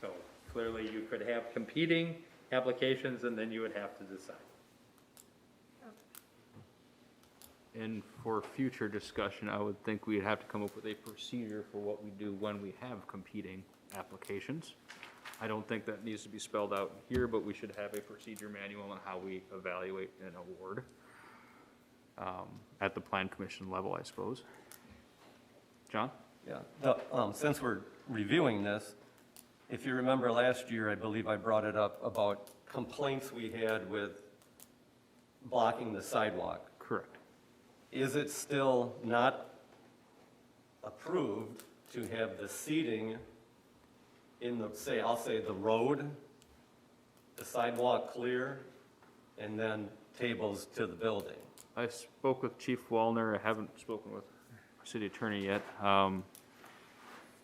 Speaker 7: So clearly, you could have competing applications, and then you would have to decide.
Speaker 5: And for future discussion, I would think we'd have to come up with a procedure for what we do when we have competing applications. I don't think that needs to be spelled out here, but we should have a procedure manual on how we evaluate an award at the plan commission level, I suppose. John?
Speaker 9: Yeah, since we're reviewing this, if you remember last year, I believe I brought it up about complaints we had with blocking the sidewalk.
Speaker 5: Correct.
Speaker 9: Is it still not approved to have the seating in the, I'll say the road, the sidewalk clear, and then tables to the building?
Speaker 5: I spoke with Chief Wallner. I haven't spoken with our city attorney yet.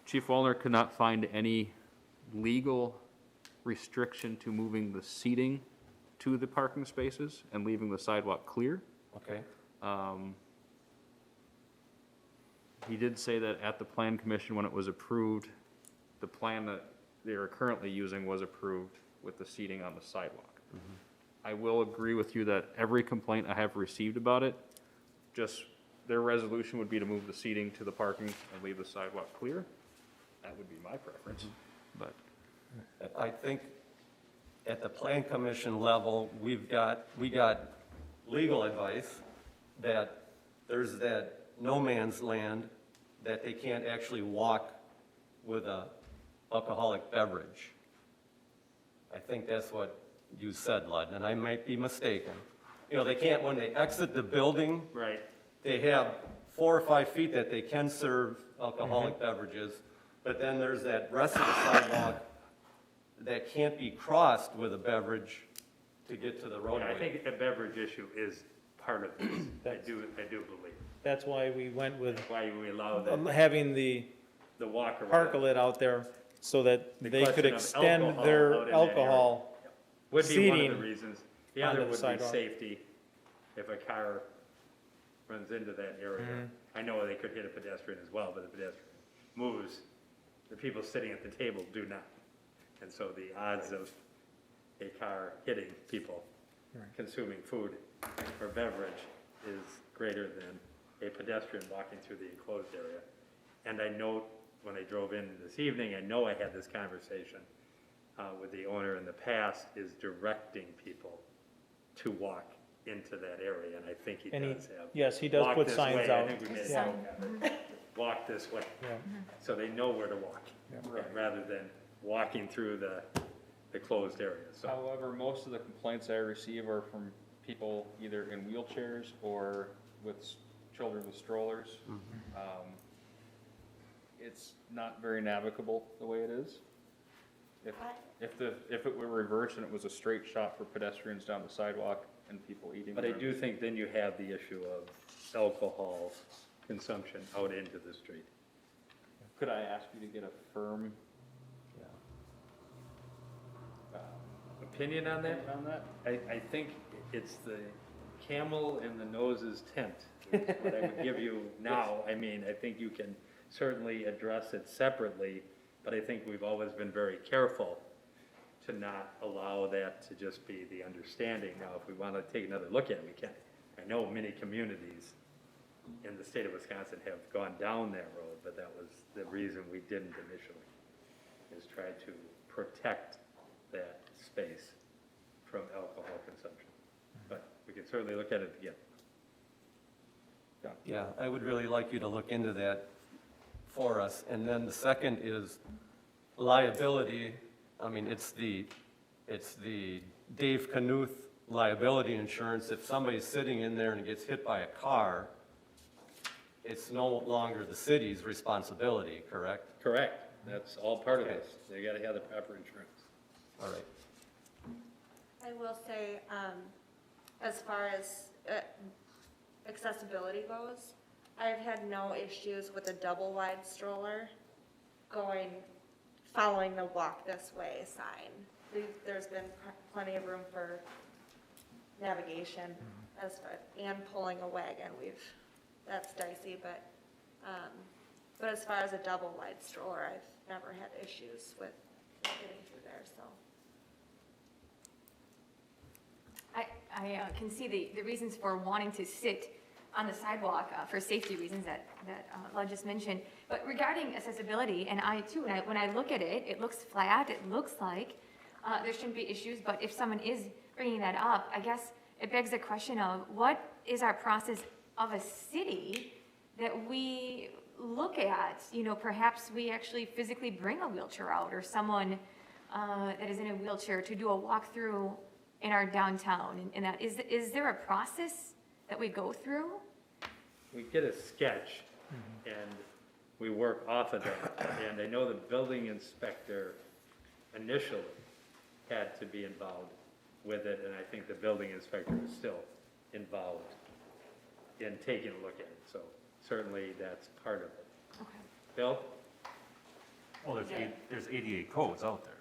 Speaker 5: Chief Wallner could not find any legal restriction to moving the seating to the parking spaces and leaving the sidewalk clear.
Speaker 9: Okay.
Speaker 5: He did say that at the plan commission, when it was approved, the plan that they are currently using was approved with the seating on the sidewalk. I will agree with you that every complaint I have received about it, just their resolution would be to move the seating to the parking and leave the sidewalk clear. That would be my preference, but.
Speaker 9: I think at the plan commission level, we got legal advice that there's that no man's land that they can't actually walk with a alcoholic beverage. I think that's what you said, Lud, and I might be mistaken. You know, they can't, when they exit the building,
Speaker 7: Right.
Speaker 9: they have 4 or 5 feet that they can serve alcoholic beverages, but then there's that rest of the sidewalk that can't be crossed with a beverage to get to the
Speaker 7: Yeah,
Speaker 9: roadway.
Speaker 7: I think a beverage issue is part of this. I do believe.
Speaker 14: That's why we went with
Speaker 7: Why we allow the
Speaker 14: having the
Speaker 7: walk around.
Speaker 14: parklet out there so that
Speaker 7: The
Speaker 14: they could
Speaker 7: question of
Speaker 14: extend
Speaker 7: alcohol out
Speaker 14: their
Speaker 7: in that
Speaker 14: alcohol
Speaker 7: Would be one of
Speaker 14: seating
Speaker 7: the reasons. The other
Speaker 14: onto the
Speaker 7: would be
Speaker 14: sidewalk.
Speaker 7: safety. If a car runs into that area. I know they could hit a pedestrian as well, but the pedestrian moves. The people sitting at the table do not. And so the odds of a car hitting people consuming food or beverage is greater than a pedestrian walking through the enclosed area. And I note, when I drove in this evening, I know I had this conversation with the owner in the past, is directing people to walk into that area, and I think he
Speaker 14: And he-
Speaker 7: does have.
Speaker 14: yes, he does
Speaker 7: walk
Speaker 14: put
Speaker 7: this
Speaker 14: signs
Speaker 7: way.
Speaker 14: out.
Speaker 7: I think we made a
Speaker 14: Yeah.
Speaker 7: note of it. Walk this way,
Speaker 14: Yeah.
Speaker 7: so they know where to walk, rather than walking through the closed area, so.
Speaker 5: However, most of the complaints I receive are from people either in wheelchairs or with children with strollers. It's not very navigable the way it is. If it were reversed and it was a straight shot for pedestrians down the sidewalk and people eating.
Speaker 7: But I do think then you have the issue of alcohol consumption out into the street.
Speaker 5: Could I ask you to get a firm
Speaker 7: Opinion on that? I think it's the camel in the nose's tent, is what I would give you now. I mean, I think you can certainly address it separately, but I think we've always been very careful to not allow that to just be the understanding. Now, if we want to take another look at it, we can. I know many communities in the state of Wisconsin have gone down that road, but that was the reason we didn't initially, is try to protect that space from alcohol consumption. But we can certainly look at it again.
Speaker 9: Yeah, I would really like you to look into that for us. And then the second is liability. I mean, it's the Dave Knuth liability insurance. If somebody's sitting in there and gets hit by a car, it's no longer the city's responsibility, correct?
Speaker 7: Correct. That's all part of this. They gotta have the proper insurance.
Speaker 9: All right.
Speaker 12: I will say, as far as accessibility goes, I've had no issues with a double wide stroller following the walk this way sign. There's been plenty of room for navigation and pulling a wagon. That's dicey, but as far as a double wide stroller, I've never had issues with getting through there, so.
Speaker 3: I can see the reasons for wanting to sit on the sidewalk for safety reasons that Lud just mentioned. But regarding accessibility, and I too, when I look at it, it looks flat, it looks like there shouldn't be issues, but if someone is bringing that up, I guess it begs the question of what is our process of a city that we look at? You know, perhaps we actually physically bring a wheelchair out, or someone that is in a wheelchair to do a walkthrough in our downtown, and that is there a process that we go through?
Speaker 7: We get a sketch and we work off of that. And I know the building inspector initially had to be involved with it, and I think the building inspector is still involved in taking a look at it. So certainly that's part of it.
Speaker 3: Okay.
Speaker 7: Bill?
Speaker 10: Well, there's ADA codes out there.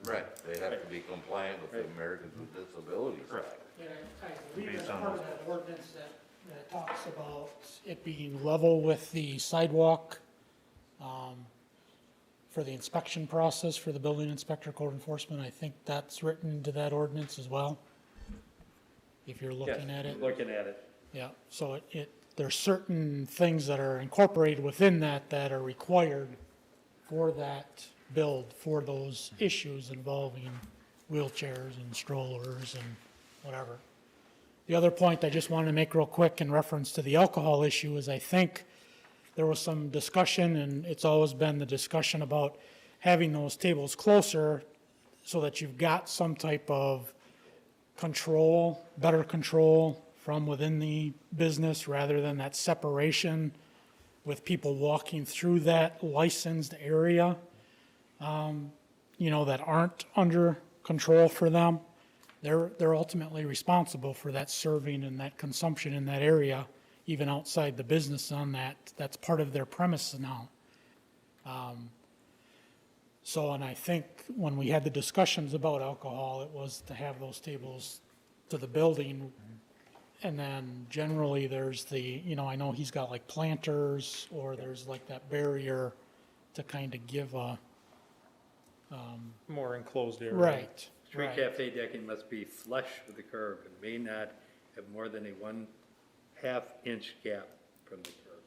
Speaker 1: Right, they have to be compliant with the Americans with Disabilities Act.
Speaker 16: And I believe
Speaker 10: Based
Speaker 16: that's
Speaker 10: on
Speaker 16: part of
Speaker 10: those-
Speaker 16: that ordinance that talks about it being level with the sidewalk for the inspection process for the building inspector, code enforcement. I think that's written into that ordinance as well, if you're looking at it.
Speaker 7: Looking at it.
Speaker 16: Yeah, so there's certain things that are incorporated within that are required for that build, for those issues involving wheelchairs and strollers and whatever. The other point I just wanted to make real quick in reference to the alcohol issue is I think there was some discussion, and it's always been the discussion about having those tables closer so that you've got some type of control, better control from within the business rather than that separation with people walking through that licensed area, that aren't under control for them. They're ultimately responsible for that serving and that consumption in that area, even outside the business on that. That's part of their premise now. And I think when we had the discussions about alcohol, it was to have those tables to the building. And then generally there's I know he's got like planters, or there's like that barrier to kind of give a,
Speaker 14: More enclosed area.
Speaker 16: right.
Speaker 7: Street
Speaker 16: right.
Speaker 7: cafe decking must be flush with the curb and may not have more than a 1/2 inch gap from the curb.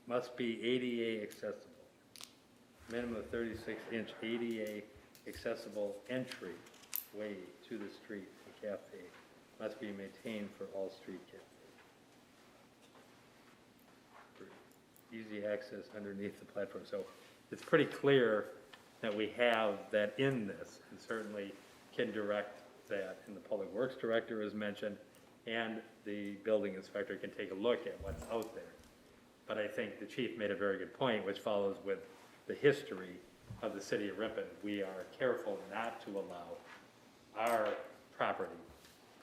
Speaker 7: Must be ADA accessible. Minimum of 36-inch ADA accessible entry way to the street, the cafe. Must be maintained for all street cafes. For easy access underneath the platform. So it's pretty clear that we have that in this, and certainly can direct that, and the public works director is mentioned, and the building inspector can take a look at what's out there. But I think the chief made a very good point, which follows with the history of the city of Ripon. We are careful not to allow our property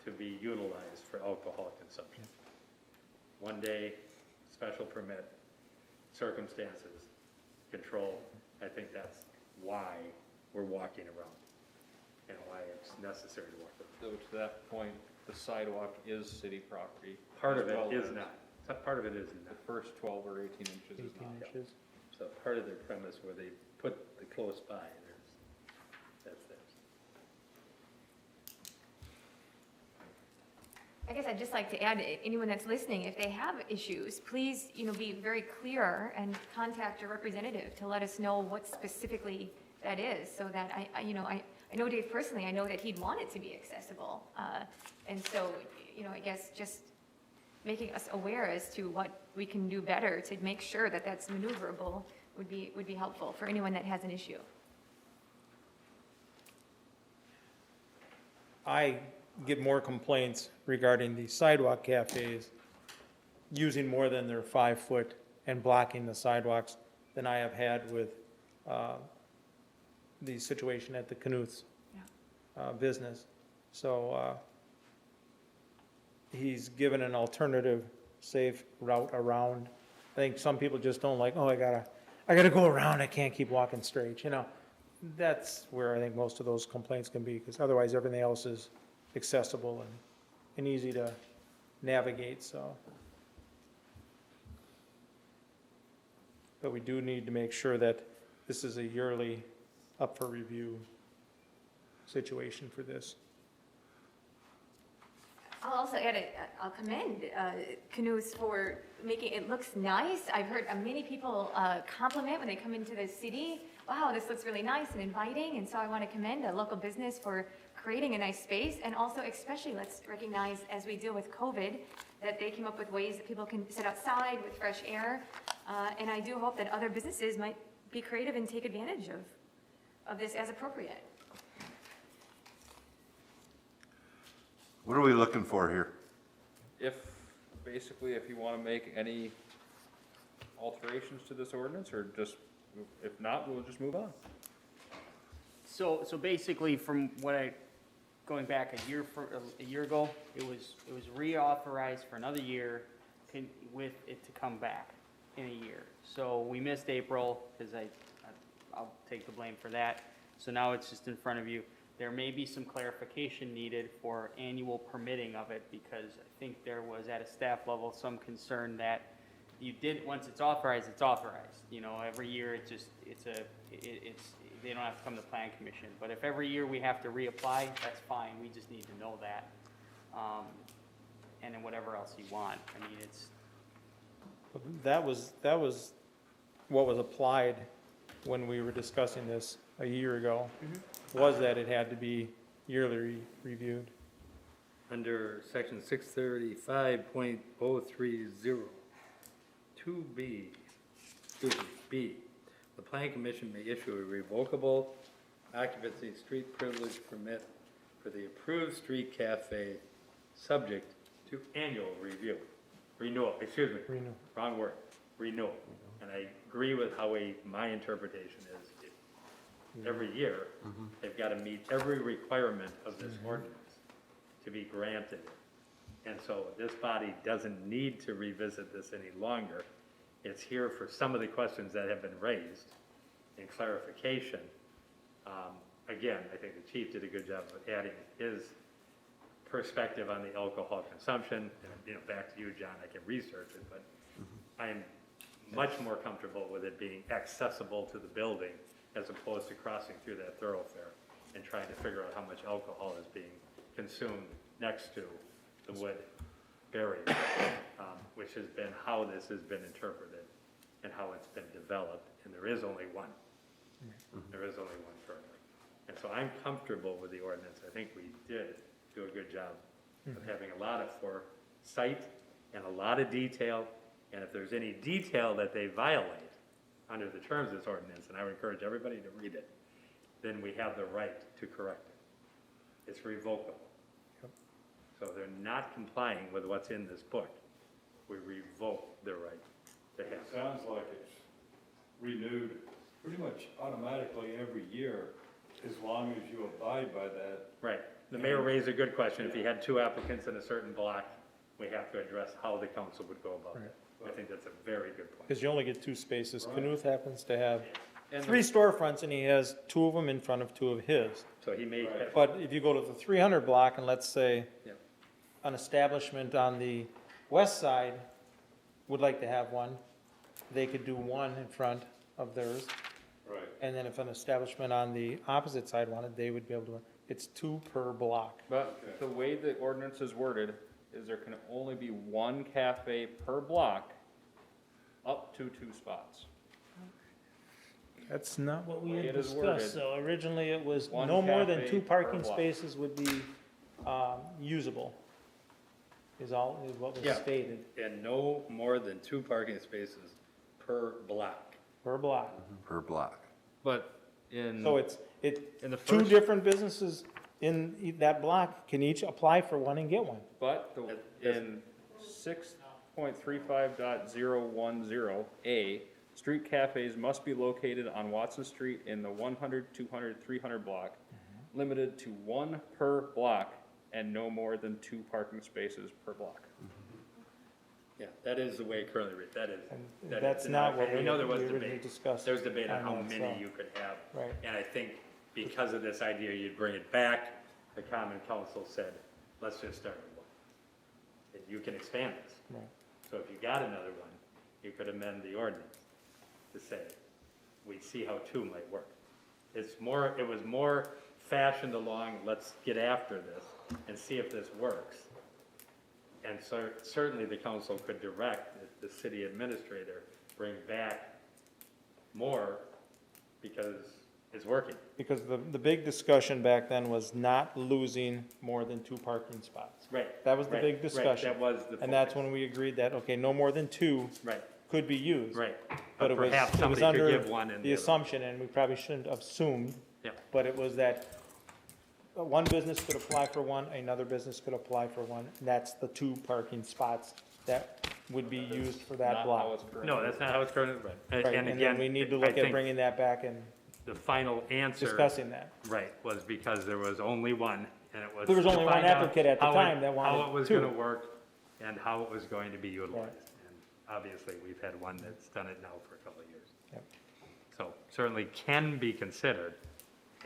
Speaker 7: to be utilized for alcohol consumption. One day, special permit, circumstances, control. I think that's why we're walking around and why it's necessary to walk around.
Speaker 5: So to that point, the sidewalk is city property.
Speaker 7: Part of it
Speaker 5: As well
Speaker 7: is
Speaker 5: as
Speaker 7: not. Part of it is
Speaker 5: The
Speaker 7: not.
Speaker 5: first 12 or 18 inches is
Speaker 14: 18
Speaker 5: not.
Speaker 14: inches.
Speaker 7: So part of their premise where they put the close by, that's theirs.
Speaker 3: I guess I'd just like to add, anyone that's listening, if they have issues, please, be very clear and contact your representative to let us know what specifically that is, so that I know Dave personally, I know that he'd want it to be accessible. And so, I guess just making us aware as to what we can do better to make sure that that's maneuverable would be helpful for anyone that has an issue.
Speaker 14: I get more complaints regarding the sidewalk cafes using more than their 5 foot and blocking the sidewalks than I have had with the situation at the Knuth's business. So he's given an alternative, safe route around. I think some people just don't like, oh, I gotta go around, I can't keep walking straight, That's where I think most of those complaints can be, because otherwise everything else is accessible and easy to navigate, so. But we do need to make sure that this is a yearly up for review situation for this.
Speaker 3: I'll also add, I'll commend Canoes for making, it looks nice. I've heard many people compliment when they come into the city, wow, this looks really nice and inviting, and so I want to commend a local business for creating a nice space, and also especially let's recognize, as we deal with COVID, that they came up with ways that people can sit outside with fresh air, and I do hope that other businesses might be creative and take advantage of this as appropriate.
Speaker 1: What are we looking for here?
Speaker 5: If you want to make any alterations to this ordinance, or just, if not, we'll just move on.
Speaker 2: So basically, from going back a year ago, it was reauthorized for another year with it to come back in a year. So we missed April, because I'll take the blame for that. So now it's just in front of you. There may be some clarification needed for annual permitting of it, because I think there was at a staff level some concern that once it's authorized, it's authorized. Every year they don't have to come to the plan commission. But if every year we have to reapply, that's fine. We just need to know that. And then whatever else you want. I mean,
Speaker 14: That was what was applied when we were discussing this a year ago, was that it had to be yearly reviewed.
Speaker 7: Under section 635.030, 2B, B, the planning commission may issue a revocable occupancy street privilege permit for the approved street cafe, subject to annual renewal, wrong word, renewal. And I agree with how my interpretation is. Every year, they've got to meet every requirement of this ordinance to be granted. And so this body doesn't need to revisit this any longer. It's here for some of the questions that have been raised in clarification. Again, I think the chief did a good job of adding his perspective on the alcohol consumption. And, back to you, John, I can research it, but I'm much more comfortable with it being accessible to the building as opposed to crossing through that thoroughfare and trying to figure out how much alcohol is being consumed next to the wood barrier, which has been how this has been interpreted and how it's been developed, and there is only one. There is only one currently. And so I'm comfortable with the ordinance. I think we did do a good job of having a lot of foresight and a lot of detail, and if there's any detail that they violate under the terms of this ordinance, and I would encourage everybody to read it, then we have the right to correct it. it's revocable. So they're not complying with what's in this book. We revoke their right to have.
Speaker 15: It sounds like it's renewed pretty much automatically every year, as long as you abide by that.
Speaker 7: Right. The mayor raised a good question. If he had 2 applicants in a certain block, we have to address how the council would go about it. I think that's a very good point.
Speaker 14: Because you only get 2 spaces. Knuth happens to have
Speaker 7: And
Speaker 14: 3 storefronts, and he has 2 of them in front of 2 of his.
Speaker 7: So he may have.
Speaker 14: But if you go to the 300 block, and let's say
Speaker 7: Yep.
Speaker 14: an establishment on the west side would like to have one, they could do 1 in front of theirs.
Speaker 15: Right.
Speaker 14: And then if an establishment on the opposite side wanted, they would be able to, it's 2 per block.
Speaker 5: But the way the ordinance is worded is there can only be 1 cafe per block, up to 2 spots.
Speaker 14: That's not what we
Speaker 5: The way
Speaker 14: had
Speaker 5: it is worded,
Speaker 14: discussed, so originally it was
Speaker 5: one
Speaker 14: no more than
Speaker 5: cafe
Speaker 14: 2
Speaker 5: per
Speaker 14: parking
Speaker 5: block.
Speaker 14: spaces would be, usable, is what was
Speaker 7: Yeah.
Speaker 14: stated,
Speaker 7: And no more than 2 parking spaces per block.
Speaker 14: per block.
Speaker 1: Per block.
Speaker 5: But in,
Speaker 14: So it's,
Speaker 5: in the
Speaker 14: 2
Speaker 5: first,
Speaker 14: different businesses in that block can each apply for 1 and get 1.
Speaker 5: but in 6.35.010A, street cafes must be located on Watson Street in the 100, 200, 300 block, limited to 1 per block and no more than 2 parking spaces per block.
Speaker 7: Yeah, that is the way it currently reads. That is.
Speaker 14: And
Speaker 7: that
Speaker 14: that's
Speaker 7: is
Speaker 14: not what
Speaker 7: I know there was
Speaker 14: we originally
Speaker 7: debate.
Speaker 14: discussed.
Speaker 7: There was debate on how
Speaker 14: that,
Speaker 7: many
Speaker 14: so-
Speaker 7: you could have.
Speaker 14: Right.
Speaker 7: And I think because of this idea, you'd bring it back, the common council said, let's just start with 1. And you can expand this.
Speaker 14: Right.
Speaker 7: So if you got another one, you could amend the ordinance to say, we see how 2 might work. It was more fashioned along, let's get after this and see if this works. And so certainly the council could direct the city administrator bring back more because it's working.
Speaker 14: Because the big discussion back then was not losing more than 2 parking spots.
Speaker 7: Right.
Speaker 14: That was the
Speaker 7: right,
Speaker 14: big
Speaker 7: right,
Speaker 14: discussion.
Speaker 7: That was the
Speaker 14: And that's
Speaker 7: focus.
Speaker 14: when we agreed that, okay, no more than 2
Speaker 7: Right,
Speaker 14: could be used.
Speaker 7: right.
Speaker 14: But it was,
Speaker 7: perhaps
Speaker 14: it was
Speaker 7: somebody could
Speaker 14: under
Speaker 7: give one and
Speaker 14: the
Speaker 7: other.
Speaker 14: assumption, and we probably shouldn't have assumed,
Speaker 7: Yeah.
Speaker 14: but it was that one business could apply for 1, another business could apply for 1, and that's the 2 parking spots that would be used for that
Speaker 5: Not how
Speaker 14: block.
Speaker 5: it's currently
Speaker 7: No, that's not how it's currently read.
Speaker 14: Right,
Speaker 7: And
Speaker 14: and
Speaker 7: again,
Speaker 14: then we need to
Speaker 7: I
Speaker 14: look at
Speaker 7: think
Speaker 14: bringing that back and
Speaker 7: the final answer.
Speaker 14: discussing that.
Speaker 7: Right, was because there was only 1, and it was.
Speaker 14: There was
Speaker 7: to
Speaker 14: only one
Speaker 7: find out
Speaker 14: applicant at the
Speaker 7: how it-
Speaker 14: time that
Speaker 7: How
Speaker 14: wanted
Speaker 7: it was
Speaker 14: 2.
Speaker 7: gonna work, and how it was going to be utilized. And obviously, we've had one that's done it now for a couple of years.
Speaker 14: Yep.
Speaker 7: So certainly can be considered,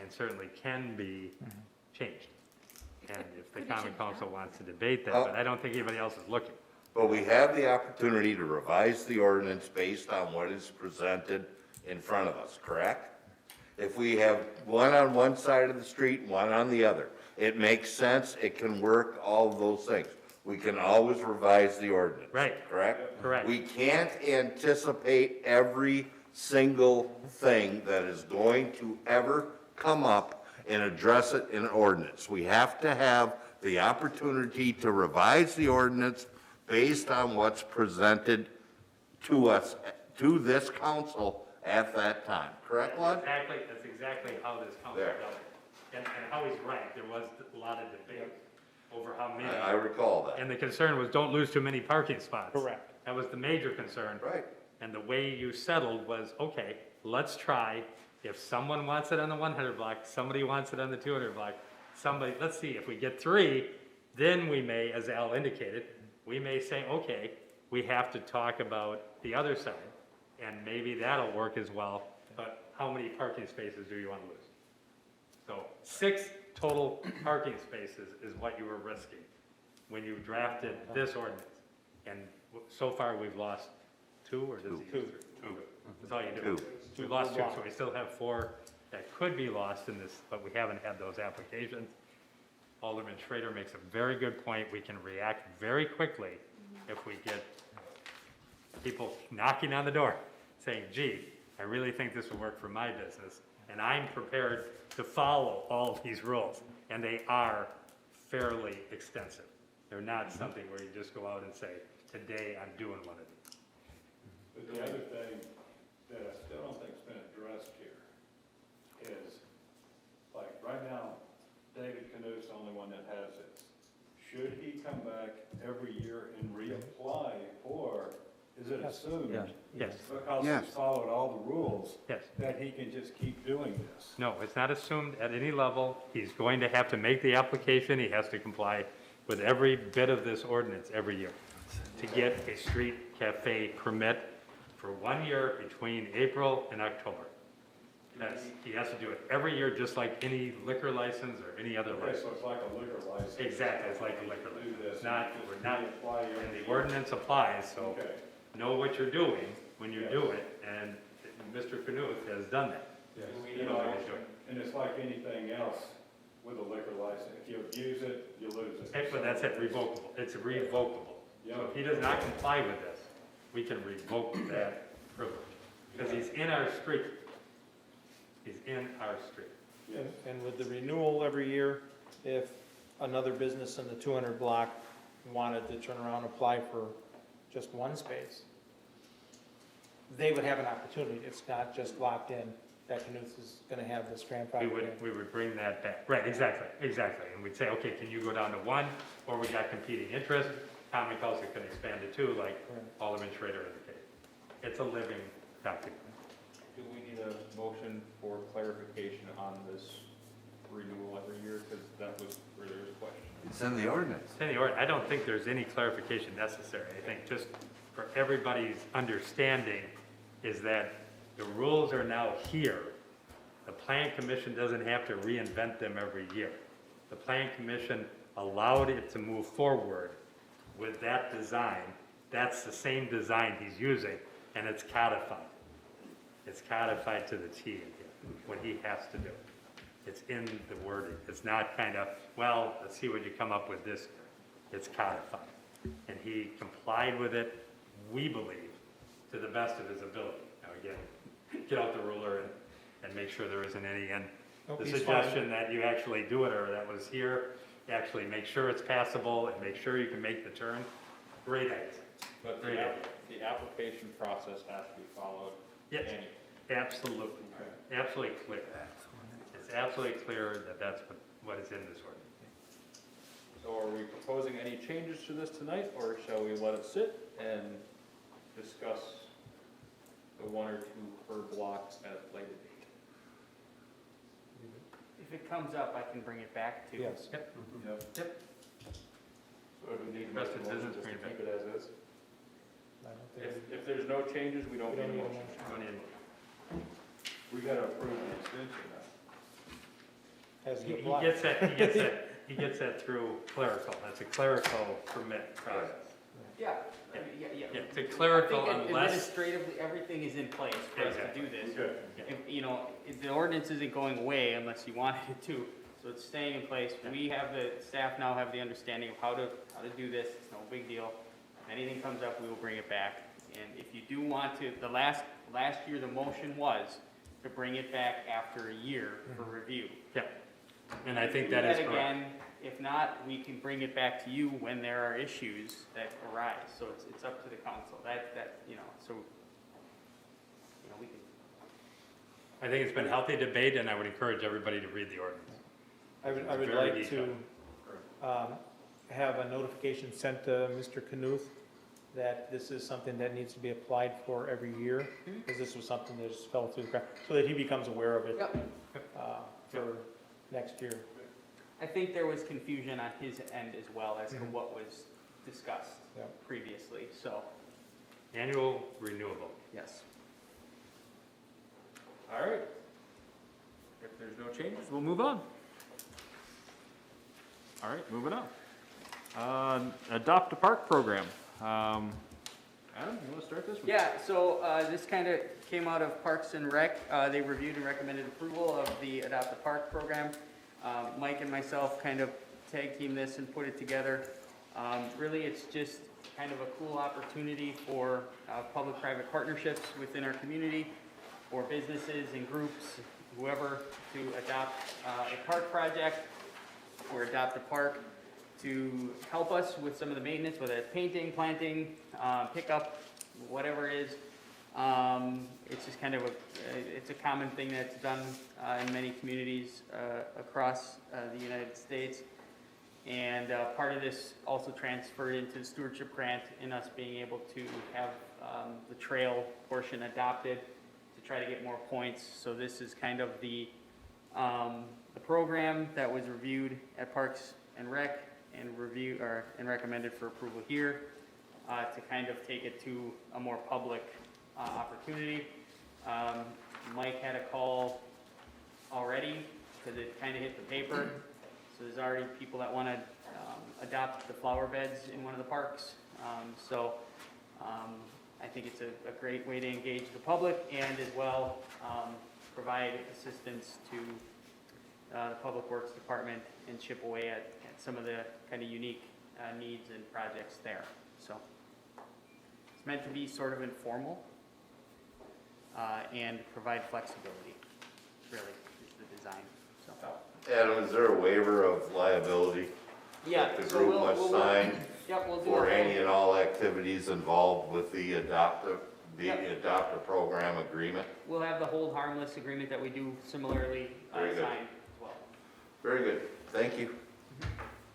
Speaker 7: and certainly can be changed. And if the common council wants to debate that, but I don't think anybody else is looking.
Speaker 1: But we have the opportunity to revise the ordinance based on what is presented in front of us, correct? If we have 1 on one side of the street, 1 on the other, it makes sense, it can work, all of those things. We can always revise the ordinance.
Speaker 7: Right.
Speaker 1: Correct?
Speaker 7: Correct.
Speaker 1: We can't anticipate every single thing that is going to ever come up and address it in an ordinance. We have to have the opportunity to revise the ordinance based on what's presented to us, to this council at that time. Correct, Lud?
Speaker 7: That's exactly how this council
Speaker 1: There.
Speaker 7: does it. And how he's right, there was a lot of debate over how many.
Speaker 1: I recall that.
Speaker 7: And the concern was don't lose too many parking spots.
Speaker 14: Correct.
Speaker 7: That was the major concern.
Speaker 1: Right.
Speaker 7: And the way you settled was, okay, let's try, if someone wants it on the 100 block, somebody wants it on the 200 block, let's see, if we get 3, then we may, as Al indicated, we may say, okay, we have to talk about the other side, and maybe that'll work as well, but how many parking spaces do you want to lose? So 6 total parking spaces is what you were risking when you drafted this ordinance. And so far, we've lost 2, or does he? 2. That's all you do.
Speaker 1: 2.
Speaker 7: We've lost 2, so we still have 4 that could be lost in this, but we haven't had those applications. Alderman Schrader makes a very good point. We can react very quickly if we get people knocking on the door saying, gee, I really think this will work for my business, and I'm prepared to follow all these rules. And they are fairly extensive. They're not something where you just go out and say, today I'm doing one of these.
Speaker 15: But the other thing that I still don't think's been addressed here is, like, right now, David Canoes is it assumed?
Speaker 5: Yeah. Yes.
Speaker 15: Because
Speaker 2: Yes.
Speaker 15: he's followed all the rules.
Speaker 5: Yes.
Speaker 15: That he can just keep doing this?
Speaker 7: No, it's not assumed at any level. He's going to have to make the application. He has to comply with every bit of this ordinance every year to get a street cafe permit for 1 year between April and October. He has to do it every year, just like any liquor license or any other
Speaker 15: Okay,
Speaker 7: license.
Speaker 15: so it's like a liquor license.
Speaker 7: Exactly, it's like a liquor
Speaker 15: Do
Speaker 7: license.
Speaker 15: this.
Speaker 7: It's not, we're not,
Speaker 15: Apply every
Speaker 7: and the
Speaker 15: year.
Speaker 7: ordinance applies, so
Speaker 15: Okay.
Speaker 7: know what you're doing when you
Speaker 15: Yes.
Speaker 7: do it, and Mr. Knuth has done that.
Speaker 15: Yes.
Speaker 7: He knows what he's doing.
Speaker 15: And it's like anything else with a liquor license. If you abuse it, you lose it.
Speaker 7: But that's it, revocable. It's revocable. So if he does not comply with this, we can revoke that privilege. Because he's in our street. He's in our street.
Speaker 14: And with the renewal every year, if another business in the 200 block wanted to turn around and apply for just one space, they would have an opportunity. It's not just locked in that Knuth is going to have this grandfather.
Speaker 7: We would bring that back. Right, exactly. And we'd say, okay, can you go down to one? Or we got competing interest. Common Council can expand to two, like Alderman Schrader indicated. It's a living document.
Speaker 5: Do we need a motion for clarification on this renewal every year? Because that was where there was a question.
Speaker 1: It's in the ordinance.
Speaker 7: I don't think there's any clarification necessary. I think just for everybody's understanding is that the rules are now here. The Plan Commission doesn't have to reinvent them every year. The Plan Commission allowed it to move forward with that design. That's the same design he's using, and it's codified. It's codified to the T in here, what he has to do. It's in the wording. It's not kind of, well, let's see what you come up with this. It's codified. And he complied with it, we believe, to the best of his ability. Now again, get out the ruler and make sure there isn't any, and
Speaker 14: Nope,
Speaker 7: the
Speaker 14: he's
Speaker 7: suggestion that you actually do it, or that was here, actually make sure it's passable and make sure you can make the turn. Great idea.
Speaker 5: But
Speaker 7: Great idea.
Speaker 5: the application process has to be followed.
Speaker 7: Yes,
Speaker 5: annually.
Speaker 7: absolutely. Absolutely clear. It's absolutely clear that that's what is in this ordinance.
Speaker 5: So are we proposing any changes to this tonight, or shall we let it sit and discuss the one or two per block at a later date?
Speaker 2: If it comes up, I can bring it back to.
Speaker 14: Yes.
Speaker 7: Yep.
Speaker 10: Yep.
Speaker 7: Yep.
Speaker 10: So do we need to
Speaker 7: Best
Speaker 10: make a
Speaker 7: of
Speaker 10: motion
Speaker 7: business,
Speaker 10: just to
Speaker 7: bring it
Speaker 10: keep it as is?
Speaker 14: I don't think
Speaker 5: If there's no changes, we don't
Speaker 14: we
Speaker 5: need
Speaker 14: don't
Speaker 5: a
Speaker 14: need a
Speaker 5: motion.
Speaker 14: motion.
Speaker 7: Go ahead.
Speaker 15: We gotta approve the extension now.
Speaker 14: As
Speaker 7: He
Speaker 14: he applies.
Speaker 7: he gets that through clerical. That's a clerical permit process.
Speaker 2: Yeah.
Speaker 7: Yeah, it's a clerical
Speaker 2: I think
Speaker 7: unless,
Speaker 2: administratively, everything is in place for us to do this.
Speaker 15: Good.
Speaker 2: The ordinance isn't going away unless you wanted it to, so it's staying in place. We have the, staff now have the understanding of how to do this, it's no big deal. If anything comes up, we will bring it back. And if you do want to, the last year, the motion was to bring it back after a year for review.
Speaker 7: yeah. And I think
Speaker 2: Do
Speaker 7: that is correct.
Speaker 2: again. If not, we can bring it back to you when there are issues that arise. So it's up to the council. So, we can.
Speaker 7: I think it's been healthy debate, and I would encourage everybody to read the ordinance.
Speaker 14: I would
Speaker 7: Very
Speaker 14: like to have a notification sent to Mr. Knuth that this is something that needs to be applied for every year, because this was something that just fell through the crack, so that he becomes aware of it for next year.
Speaker 2: I think there was confusion on his end as well as to what was discussed previously, so.
Speaker 7: Annual renewable.
Speaker 2: Yes.
Speaker 5: All right. If there's no changes, we'll move on. All right, moving on. Adopt a Park program. Adam, you want to start this one?
Speaker 2: Yeah, so this kind of came out of Parks and Rec. They reviewed and recommended approval of the Adopt a Park program. Mike and myself kind of tag team this and put it together. Really, it's just kind of a cool opportunity for public-private partnerships within our community, for businesses and groups, whoever, to adopt a park project or adopt a park to help us with some of the maintenance, whether it's painting, planting, pickup, whatever it is. It's just kind of it's a common thing that's done in many communities across the United States. And part of this also transferred into the stewardship grant in us being able to have the trail portion adopted to try to get more points. So this is kind of the program that was reviewed at Parks and Rec and recommended for approval here to kind of take it to a more public opportunity. Mike had a call already because it kind of hit the paper. So there's already people that want to adopt the flower beds in one of the parks. I think it's a great way to engage the public and as well provide assistance to the Public Works Department and chip away at some of the kind of unique needs and projects there. So it's meant to be sort of informal and provide flexibility, really, is the design. So.
Speaker 1: Adam, is there a waiver of liability?
Speaker 2: Yeah.
Speaker 1: The
Speaker 2: so
Speaker 1: group
Speaker 2: we'll-
Speaker 1: must
Speaker 2: we'll-
Speaker 1: sign
Speaker 2: Yep, we'll do
Speaker 1: for
Speaker 2: it.
Speaker 1: any and all activities involved with the adoptive program agreement?
Speaker 2: We'll have the hold harmless agreement that we do similarly
Speaker 1: Very good.
Speaker 2: signed as well.
Speaker 1: Very good, thank you.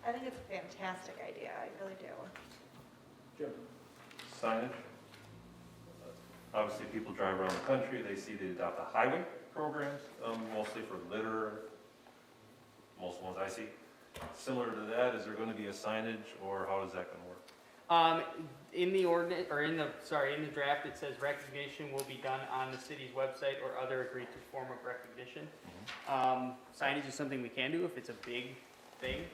Speaker 12: I think it's a fantastic idea, I really do.
Speaker 10: Signage. Obviously, people drive around the country, they see they adopt the highway programs, mostly for litter, most ones I see. Similar to that, is there gonna be a signage, or how is that gonna work?
Speaker 2: In the ordinance, or in the draft, it says recognition will be done on the city's website or other agreed to form of recognition. Signage is something we can do if it's a big thing.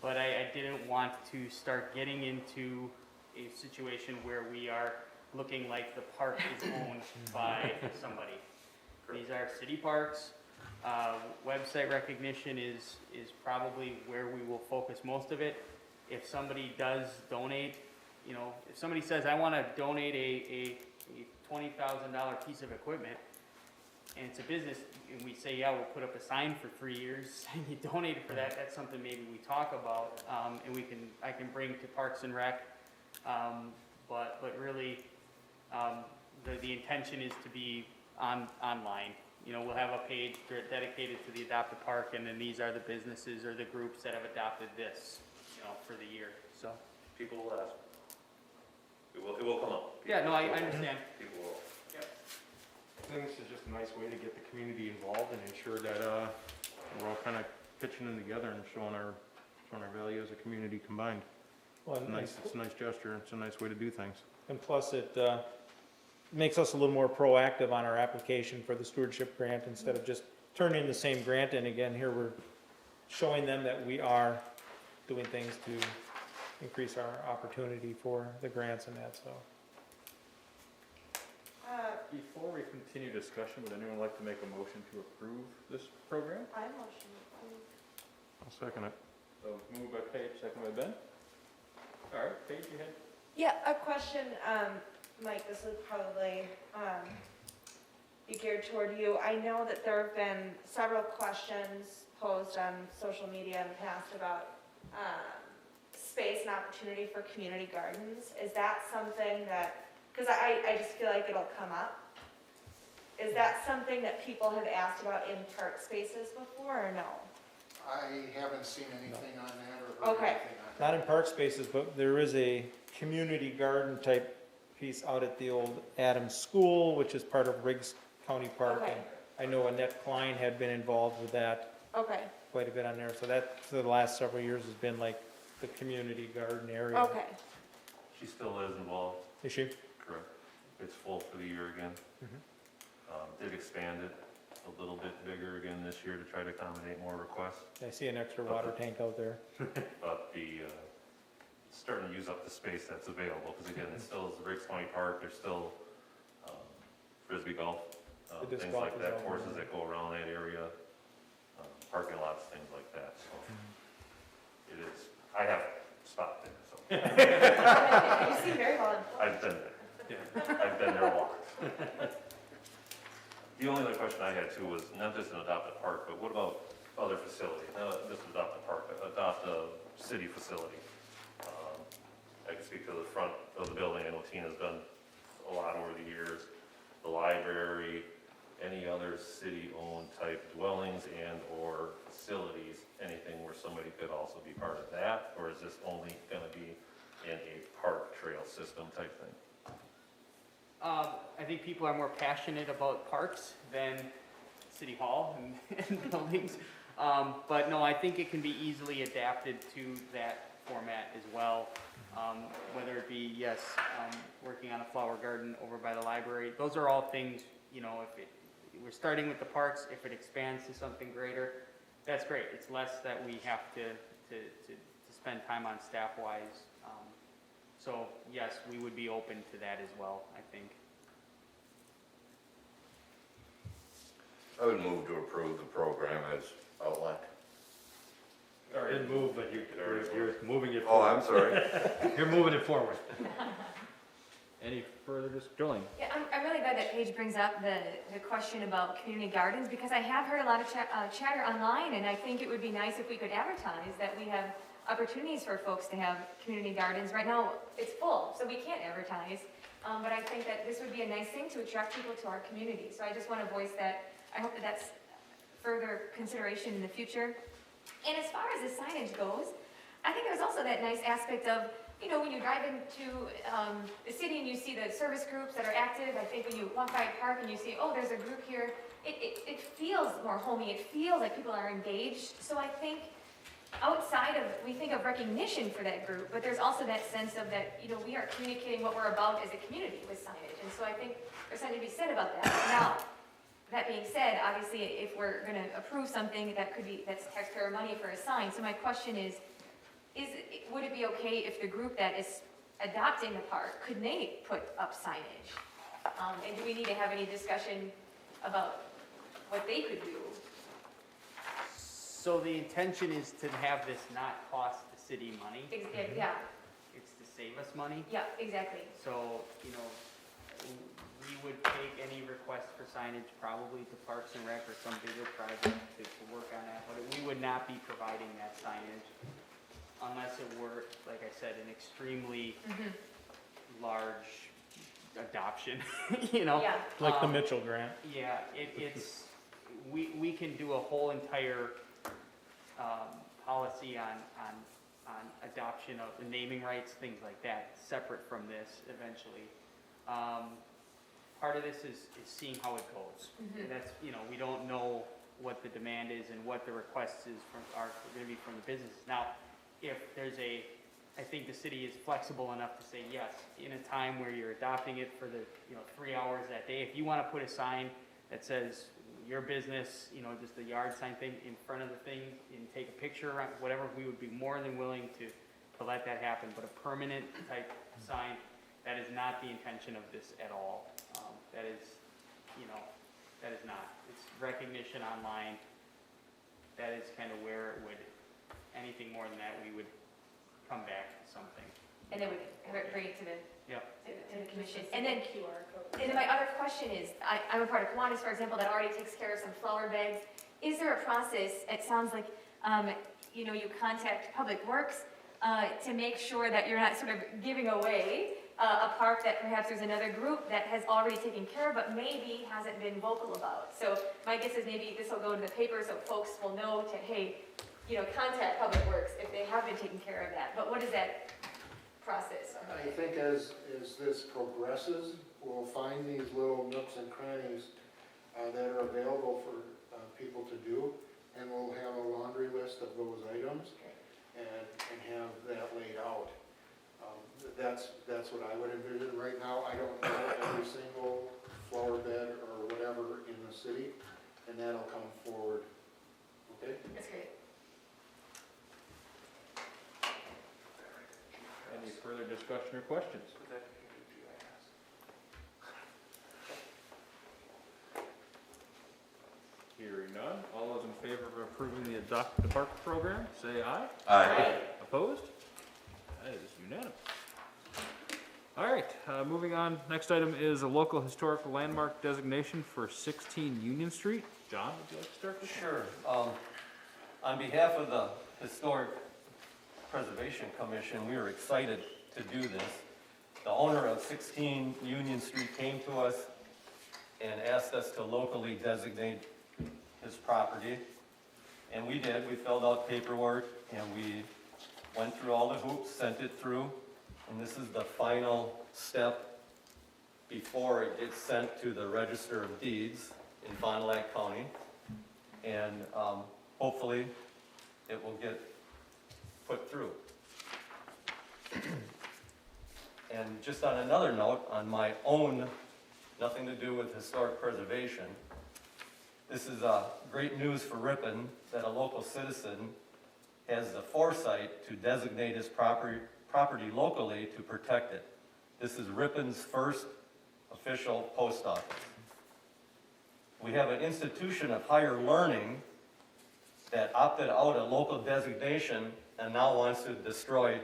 Speaker 2: But I didn't want to start getting into a situation where we are looking like the park is owned by somebody. These are city parks. Website recognition is probably where we will focus most of it. If somebody does donate, if somebody says, I want to donate a $20,000 piece of equipment, and it's a business, and we say, yeah, we'll put up a sign for 3 years, and you donated for that, that's something maybe we talk about, and I can bring to Parks and Rec. But really, the intention is to be online. We'll have a page dedicated to the adopted park, and then these are the businesses or the groups that have adopted this, for the year, so.
Speaker 10: People will ask. It will come up.
Speaker 2: Yeah, no, I understand.
Speaker 10: People will.
Speaker 2: Yep.
Speaker 6: I think this is just a nice way to get the community involved and ensure that we're all kind of pitching in together and showing our value as a community combined.
Speaker 14: Well,
Speaker 6: It's a nice gesture, it's a nice way to do things.
Speaker 14: And plus, it makes us a little more proactive on our application for the stewardship grant instead of just turning the same grant in again. Here, we're showing them that we are doing things to increase our opportunity for the grants and that, so.
Speaker 5: Before we continue discussion, would anyone like to make a motion to approve this program?
Speaker 12: I motion approved.
Speaker 6: I'll second it.
Speaker 5: So moved by Paige, second by Ben. All right, Paige, you had?
Speaker 12: Yeah, a question, Mike, this would probably be geared toward you. I know that there have been several questions posed on social media in the past about space and opportunity for community gardens. Is that something that, because I just feel like it'll come up. Is that something that people have asked about in park spaces before, or no?
Speaker 17: I haven't seen anything on that or heard
Speaker 12: Okay.
Speaker 17: anything on that.
Speaker 14: Not in park spaces, but there is a community garden type piece out at the old Adams School, which is part of Riggs County Park.
Speaker 12: Okay.
Speaker 14: And I know Annette Klein had been involved with that
Speaker 12: Okay,
Speaker 14: quite a bit on there. So that, for the last several years, has been like the community garden area.
Speaker 12: okay.
Speaker 10: She still is involved,
Speaker 14: Is she?
Speaker 10: correct? It's full for the year again. Did expand it a little bit bigger again this year to try to accommodate more requests.
Speaker 14: I see an extra water tank out there.
Speaker 10: But starting to use up the space that's available, because again, it still is the Riggs County Park, there's still frisbee golf,
Speaker 14: The disc
Speaker 10: things
Speaker 14: golf
Speaker 10: like
Speaker 14: is
Speaker 10: that,
Speaker 14: out
Speaker 10: courses
Speaker 14: there.
Speaker 10: that go around that area, parking lots, things like that, so. It is, I have stopped there, so.
Speaker 12: You seem very well informed.
Speaker 10: I've been there. I've been there a lot. The only other question I had too was not just an adopted park, but what about other facilities? Not just adopt a park, but adopt a city facility. I can speak to the front of the building. I know Tina's done a lot over the years. The library, any other city-owned type dwellings and/or facilities, anything where somebody could also be part of that? Or is this only going to be in a park trail system type thing?
Speaker 2: I think people are more passionate about parks than City Hall and buildings. But no, I think it can be easily adapted to that format as well. Whether it be, yes, working on a flower garden over by the library. Those are all things, you know, we're starting with the parks, if it expands to something greater, that's great. It's less that we have to spend time on staff-wise. So yes, we would be open to that as well, I think.
Speaker 1: I would move to approve the program as outlined.
Speaker 7: Didn't move, but you're moving it
Speaker 1: Oh,
Speaker 7: forward.
Speaker 1: I'm sorry.
Speaker 7: You're moving it forward.
Speaker 5: Any further Julie?
Speaker 3: Yeah, I'm really glad that Paige brings up the question about community gardens, because I have heard a lot of chatter online, and I think it would be nice if we could advertise that we have opportunities for folks to have community gardens. Right now, it's full, so we can't advertise, but I think that this would be a nice thing to attract people to our community. So I just want to voice that. I hope that that's further consideration in the future. And as far as the signage goes, I think there's also that nice aspect of, you know, when you drive into the city and you see the service groups that are active, I think when you walk by a park and you see, oh, there's a group here, it feels more homey. It feels like people are engaged. So I think outside of, we think of recognition for that group, but there's also that sense of that, you know, we are communicating what we're about as a community with signage. And so I think there's something to be said about that. Now, that being said, obviously, if we're going to approve something, that's taxpayer money for a sign. So my question is would it be okay if the group that is adopting the park, could they put up signage? And do we need to have any discussion about what they could do?
Speaker 2: So the intention is to have this not cost the city money.
Speaker 3: Yeah,
Speaker 2: It's to save us money.
Speaker 3: yeah, exactly.
Speaker 2: So, you know, we would take any request for signage probably to Parks and Rec or some bigger project to work on that, but we would not be providing that signage unless it were, like I said, an extremely large adoption, you know?
Speaker 3: Yeah.
Speaker 14: Like the Mitchell grant.
Speaker 2: Yeah, we can do a whole entire policy on adoption of the naming rights, things like that, separate from this eventually. Part of this is seeing how it goes. And that's, you know, we don't know what the demand is and what the requests are going to be from the businesses. Now, if there's I think the city is flexible enough to say, yes, in a time where you're adopting it for the, 3 hours that day, if you want to put a sign that says your business, just a yard sign thing in front of the thing and take a picture, whatever, we would be more than willing to let that happen. But a permanent type sign, that is not the intention of this at all. That is, that is not. It's recognition online. That is kind of where it would, anything more than that, we would come back to something.
Speaker 3: And then we could bring it to the,
Speaker 2: Yep.
Speaker 3: to the commission. And then my other question is, I'm a part of Kiwanis, for example, that already takes care of some flower beds. Is there a process, it sounds like, you contact Public Works to make sure that you're not sort of giving away a park that perhaps there's another group that has already taken care of, but maybe hasn't been vocal about. So my guess is maybe this will go to the paper so folks will know to, hey, contact Public Works if they have been taking care of that. But what is that process?
Speaker 17: I think as this progresses, we'll find these little nooks and crannies that are available for people to do, and we'll have a laundry list of those items and have that laid out. That's what I would envision. Right now, I don't know every single flower bed or whatever in the city, and that'll come forward. Okay?
Speaker 3: That's great.
Speaker 5: Any further discussion or questions? Hearing none, all those in favor of approving the Adopt the Park program, say aye.
Speaker 1: Aye.
Speaker 5: Opposed? That is unanimous. All right, moving on. Next item is a local historical landmark designation for 16 Union Street. John, would you like to start this?
Speaker 9: Sure. On behalf of the Historic Preservation Commission, we are excited to do this. The owner of 16 Union Street came to us and asked us to locally designate his property, and we did. We filled out paperwork, and we went through all the hoops, sent it through, and this is the final step before it gets sent to the Register of Deeds in Fond du Lac County. And hopefully, it will get put through. And just on another note, on my own, nothing to do with historic preservation, this is great news for Ripon that a local citizen has the foresight to designate his property locally to protect it. This is Ripon's first official post office. We have an institution of higher learning that opted out a local designation and now wants to destroy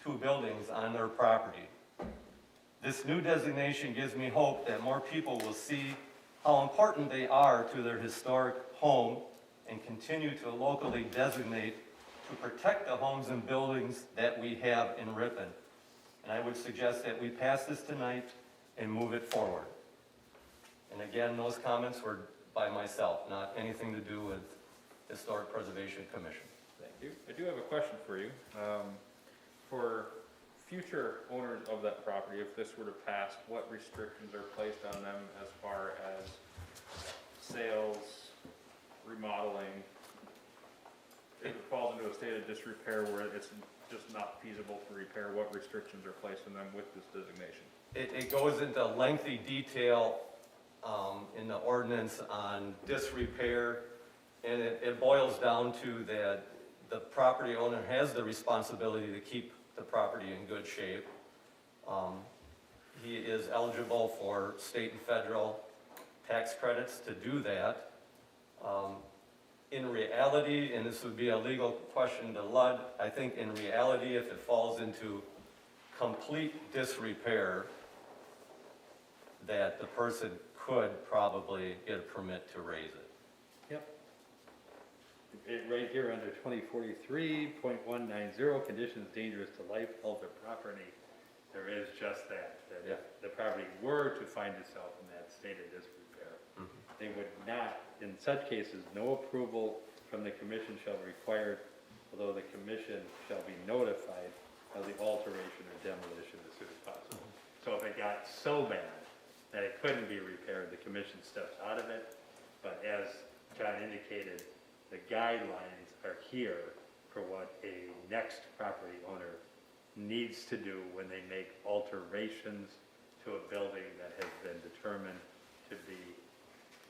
Speaker 9: 2 buildings on their property. This new designation gives me hope that more people will see how important they are to their historic home and continue to locally designate to protect the homes and buildings that we have in Ripon. And I would suggest that we pass this tonight and move it forward. And again, those comments were by myself, not anything to do with Historic Preservation Commission.
Speaker 5: Thank you. I do have a question for you. For future owners of that property, if this were to pass, what restrictions are placed on them as far as sales, remodeling? If it falls into a state of disrepair where it's just not feasible to repair, what restrictions are placed on them with this designation?
Speaker 9: It goes into lengthy detail in the ordinance on disrepair, and it boils down to that the property owner has the responsibility to keep the property in good shape. He is eligible for state and federal tax credits to do that. In reality, and this would be a legal question to Lud, I think in reality, if it falls into complete disrepair, that the person could probably get a permit to raise it.
Speaker 7: Yep. Right here under 2043.190, conditions dangerous to life, health, or property, there is just that if the property were to find itself in that state of disrepair, they would not, in such cases, no approval from the commission shall be required, although the commission shall be notified of the alteration or demolition as soon as possible. So if it got so bad that it couldn't be repaired, the commission steps out of it. But as John indicated, the guidelines are here for what a next property owner needs to do when they make alterations to a building that has been determined to be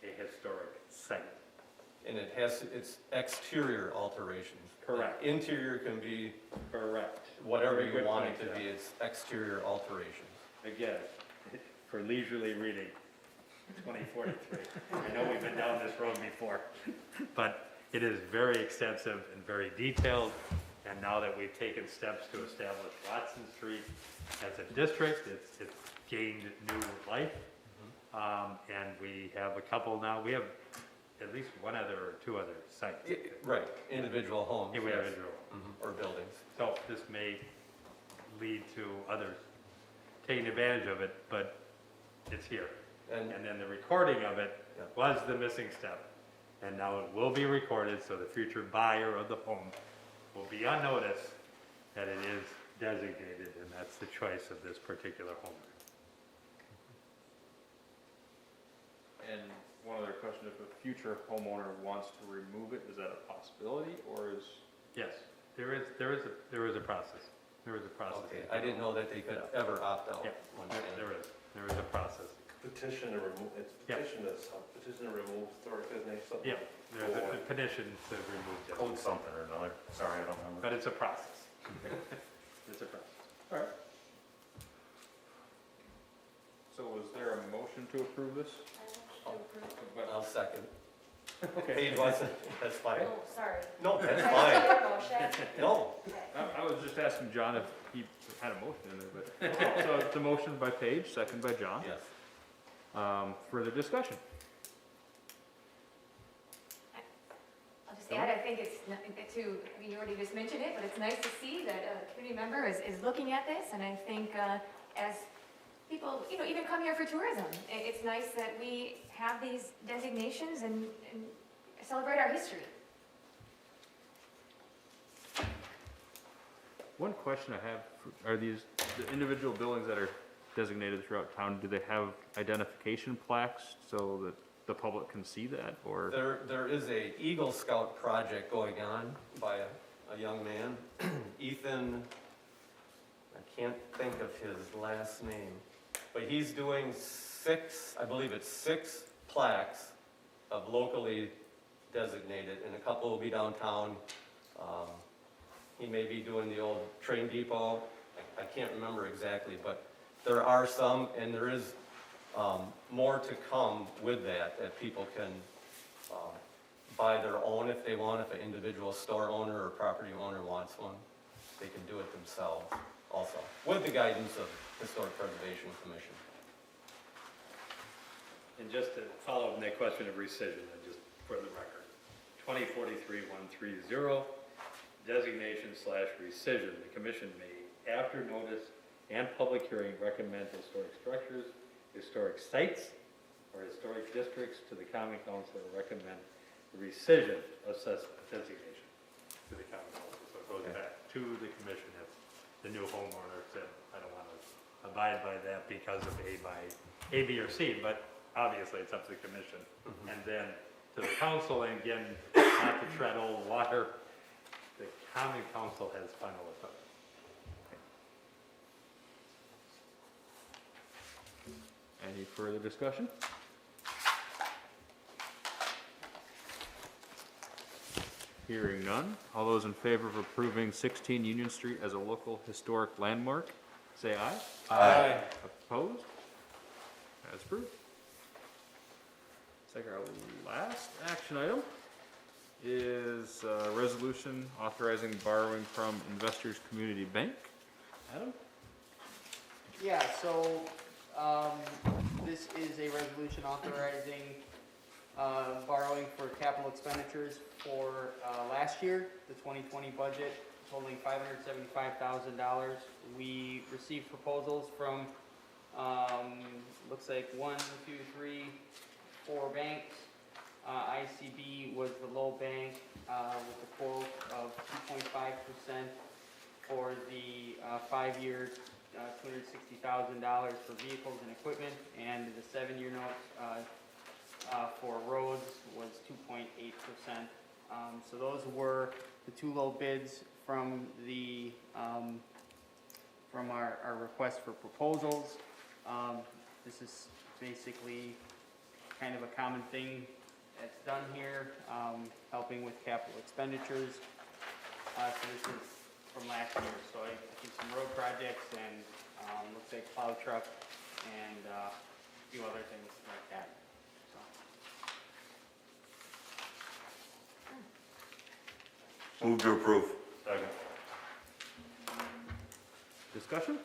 Speaker 7: a historic site.
Speaker 9: And it's exterior alterations.
Speaker 7: Correct.
Speaker 9: Interior can be
Speaker 7: correct.
Speaker 9: Whatever
Speaker 7: Very
Speaker 9: you
Speaker 7: good
Speaker 9: want
Speaker 7: point,
Speaker 9: it to be,
Speaker 7: John.
Speaker 9: it's exterior alterations.
Speaker 7: Again, for leisurely reading, 2043. I know we've been down this road before, but it is very extensive and very detailed. And now that we've taken steps to establish Watson Street as a district, it's gained new life. And we have a couple now, we have at least one other or 2 other sites.
Speaker 9: Right, individual homes.
Speaker 7: Yeah, we have
Speaker 9: yes.
Speaker 7: individual.
Speaker 9: Or buildings.
Speaker 7: So this may lead to others taking advantage of it, but it's here. And then the recording of it was the missing step. And now it will be recorded, so the future buyer of the home will be on notice that it is designated, and that's the choice of this particular homeowner.
Speaker 5: And one other question, if a future homeowner wants to remove it, is that a possibility, or is?
Speaker 7: Yes, there is a process. There is a process.
Speaker 9: Okay, I didn't know that they could ever opt out.
Speaker 7: Yeah, there is a process.
Speaker 10: Petition to remove, it's petition to remove historic designation.
Speaker 7: Yeah, there's a petition to remove it.
Speaker 10: Code something or another, sorry, I don't remember.
Speaker 7: But it's a process. It's a process.
Speaker 5: All right. So is there a motion to approve this?
Speaker 9: I'll second.
Speaker 5: Okay.
Speaker 9: Paige Watson, that's fine.
Speaker 11: Oh, sorry.
Speaker 9: No, that's
Speaker 11: Sorry,
Speaker 9: fine.
Speaker 11: your motion.
Speaker 9: No.
Speaker 5: I was just asking John if he had a motion in there, but, so it's a motion by Paige, second by John.
Speaker 9: Yes.
Speaker 5: Further discussion?
Speaker 3: I'll just add, I think it's, I mean, you already just mentioned it, but it's nice to see that a community member is looking at this, and I think as people, even come here for tourism, it's nice that we have these designations and celebrate our history.
Speaker 5: One question I have, are these the individual buildings that are designated throughout town, do they have identification plaques so that the public can see that, or?
Speaker 9: There is a Eagle Scout project going on by a young man, Ethan, I can't think of his last name, but he's doing 6 plaques of locally designated, and a couple will be downtown. He may be doing the old train depot, I can't remember exactly, but there are some, and there is more to come with that people can buy their own if they want. If an individual store owner or property owner wants one, they can do it themselves also, with the guidance of Historic Preservation Commission.
Speaker 7: And just to follow up on that question of rescission, and just for the record, 2043-130, designation/rescission, the commission may, after notice and public hearing, recommend historic structures, historic sites, or historic districts to the common council, or recommend the rescission of such designation to the common council. So it goes back to the commission if the new homeowner said, I don't want to abide by that because of A, B, or C, but obviously it's up to the commission. And then to the council, and again, not to tread old water, the common council has final authority.
Speaker 5: Any further discussion? Hearing none. All those in favor of approving 16 Union Street as a local historic landmark, say aye.
Speaker 7: Aye.
Speaker 5: Opposed? As approved. Second, our last action item is a resolution authorizing borrowing from Investors Community Bank. Adam?
Speaker 2: Yeah, so, this is a resolution authorizing, borrowing for capital expenditures for, last year, the 2020 budget totaling $575,000. We received proposals from, looks like 1, 2, 3, 4 banks. ICB was the low bank, with a quote of 2.5% for the, 5-year, $260,000 for vehicles and equipment, and the 7-year note for roads was 2.8%. So those were the 2 low bids from the from our request for proposals. This is basically kind of a common thing that's done here, helping with capital expenditures. So this is from last year. So I did some road projects and looks like plow truck and a few other things like that. So.
Speaker 1: Move to approve.
Speaker 10: Second.
Speaker 5: Discussion?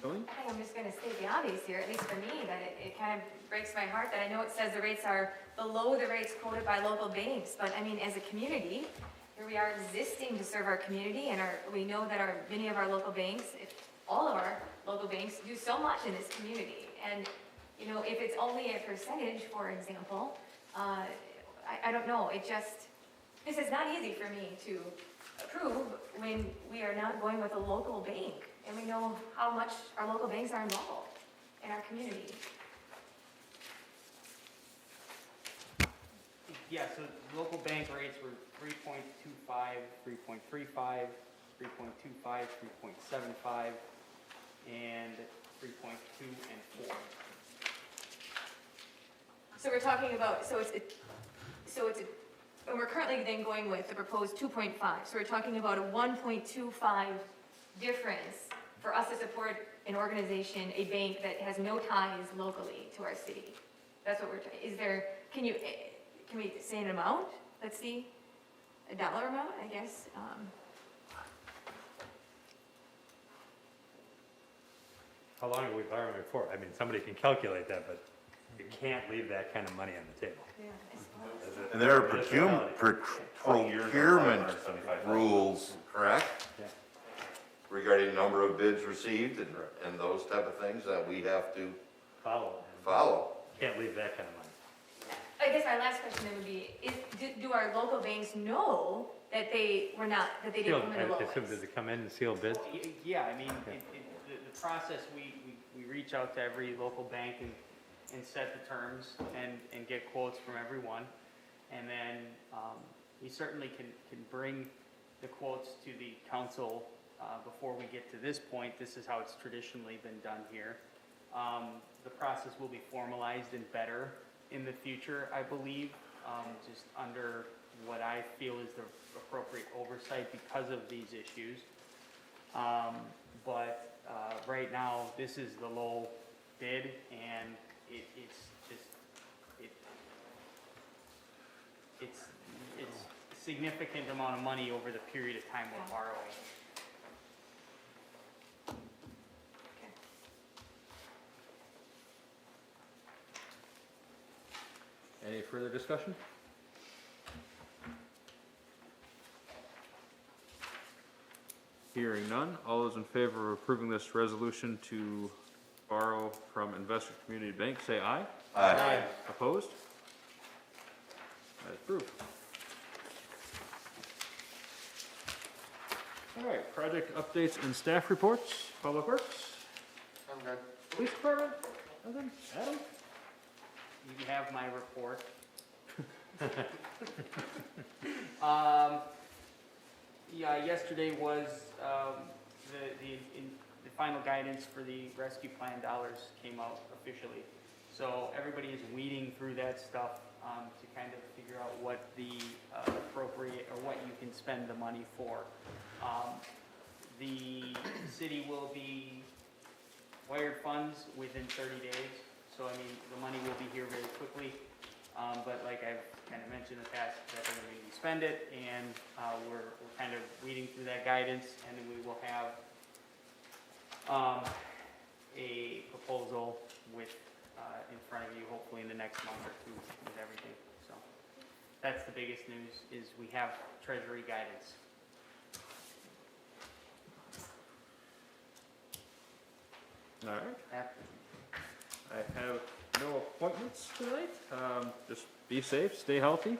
Speaker 5: Tony?
Speaker 3: I think I'm just gonna state the obvious here, at least for me, that it kind of breaks my heart that I know it says the rates are below the rates quoted by local banks, but I mean, as a community, here we are existing to serve our community, and we know that many of our local banks, if all of our local banks do so much in this community. And, you know, if it's only a percentage, for example, I don't know, this is not easy for me to approve when we are not going with a local bank, and we know how much our local banks are involved in our community.
Speaker 2: Yeah, so local bank rates were 3.25, 3.35, 3.25, 3.75, and 3.2 and 4.
Speaker 3: So we're talking about, and we're currently then going with the proposed 2.5. So we're talking about a 1.25 difference for us to support an organization, a bank that has no ties locally to our city. That's what can we say an amount? Let's see, a dollar amount, I guess.
Speaker 7: How long are we borrowing for? I mean, somebody can calculate that, but you can't leave that kind of money on the table.
Speaker 3: Yeah, I suppose.
Speaker 1: And there are procurement rules, correct?
Speaker 7: Yeah.
Speaker 1: Regarding number of bids received and those type of things that we have to
Speaker 7: Follow. Can't leave that kind of money.
Speaker 3: I guess my last question then would be, do our local banks know that they didn't come in the lowest?
Speaker 7: Did they come in and seal bids?
Speaker 2: Yeah, I mean, the the process, we reach out to every local bank and set the terms and get quotes from everyone. And then we certainly can bring the quotes to the council before we get to this point. This is how it's traditionally been done here. The process will be formalized and better in the future, I believe, just under what I feel is the appropriate oversight because of these issues. But right now, this is the low bid, and it's a significant amount of money over the period of time we're borrowing.
Speaker 5: Any further discussion? Hearing none, all those in favor of approving this resolution to borrow from Investor Community Bank, say aye.
Speaker 1: Aye.
Speaker 5: Opposed? That is approved. All right, project updates and staff reports. Public Works?
Speaker 17: I'm good.
Speaker 5: Police Department? Nothing? Adam?
Speaker 2: You have my report. Yeah, yesterday was the final guidance for the rescue plan dollars came out officially. So everybody is weeding through that stuff to kind of figure out what the appropriate or what you can spend the money for. The city will be wired funds within 30 days. So, I mean, the money will be here very quickly, but like I've kind of mentioned in the past, that doesn't mean we spend it, and we're kind of reading through that guidance, and then we will have a proposal with, in front of you, hopefully in the next month or two with everything. So, that's the biggest news, is we have Treasury guidance.
Speaker 5: All right. I have no appointments tonight. Just be safe, stay healthy.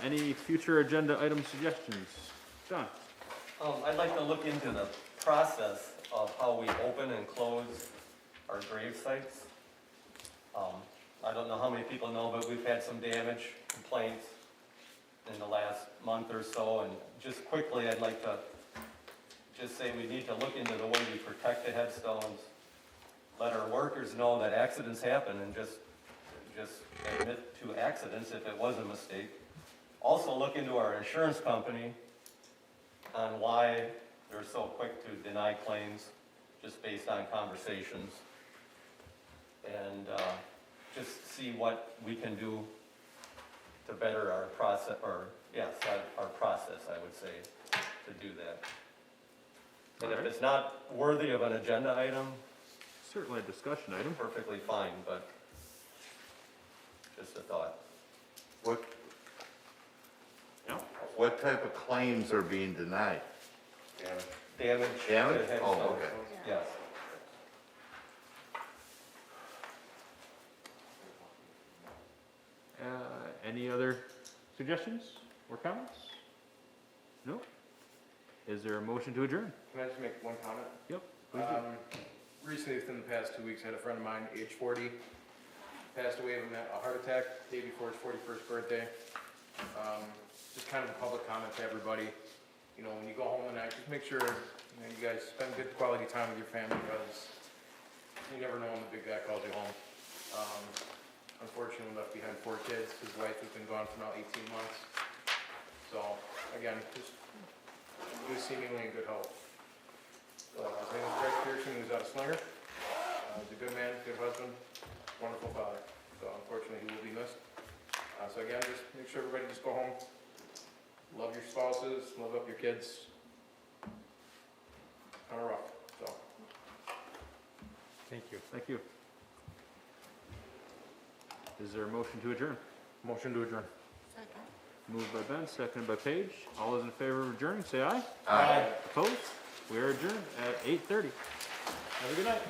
Speaker 5: Any future agenda item suggestions? John?
Speaker 9: I'd like to look into the process of how we open and close our grave sites. I don't know how many people know, but we've had some damage complaints in the last month or so, and just quickly, I'd like to just say we need to look into the way we protect the headstones, let our workers know that accidents happen, and just admit to accidents if it was a mistake. Also look into our insurance company on why they're so quick to deny claims just based on conversations. And just see what we can do to better our process, or yes, our process, I would say, to do that. And if it's not worthy of an agenda item,
Speaker 5: certainly a discussion item.
Speaker 9: Perfectly fine, but just a thought.
Speaker 1: What type of claims are being denied?
Speaker 9: Damage.
Speaker 1: Damage?
Speaker 9: to
Speaker 1: Oh,
Speaker 9: headstones.
Speaker 1: okay.
Speaker 9: Yes.
Speaker 5: Any other suggestions or comments? No? Is there a motion to adjourn?
Speaker 6: Can I just make one comment?
Speaker 5: Yep. Please do.
Speaker 6: Recently, within the past 2 weeks, I had a friend of mine, age 40, passed away of a heart attack the day before his 41st birthday. Just kind of a public comment to everybody. You know, when you go home tonight, just make sure you guys spend good quality time with your family, because you never know when the big guy calls you home. Unfortunately, we left behind 4 kids. His wife has been gone for now 18 months. So, again, just he was seemingly in good health. His name was Greg Pearson. He was out of Slinger. He's a good man, good husband, wonderful father. So unfortunately, he will be missed. So again, just make sure everybody just go home, love your spouses, love up your kids. Kind of rough, so.
Speaker 5: Thank you. Thank you. Is there a motion to adjourn?
Speaker 6: Motion to adjourn.
Speaker 5: Moved by Ben, seconded by Paige. All those in favor of adjourning, say aye.
Speaker 1: Aye.
Speaker 5: Opposed? We are adjourned at 8:30. Have a good night.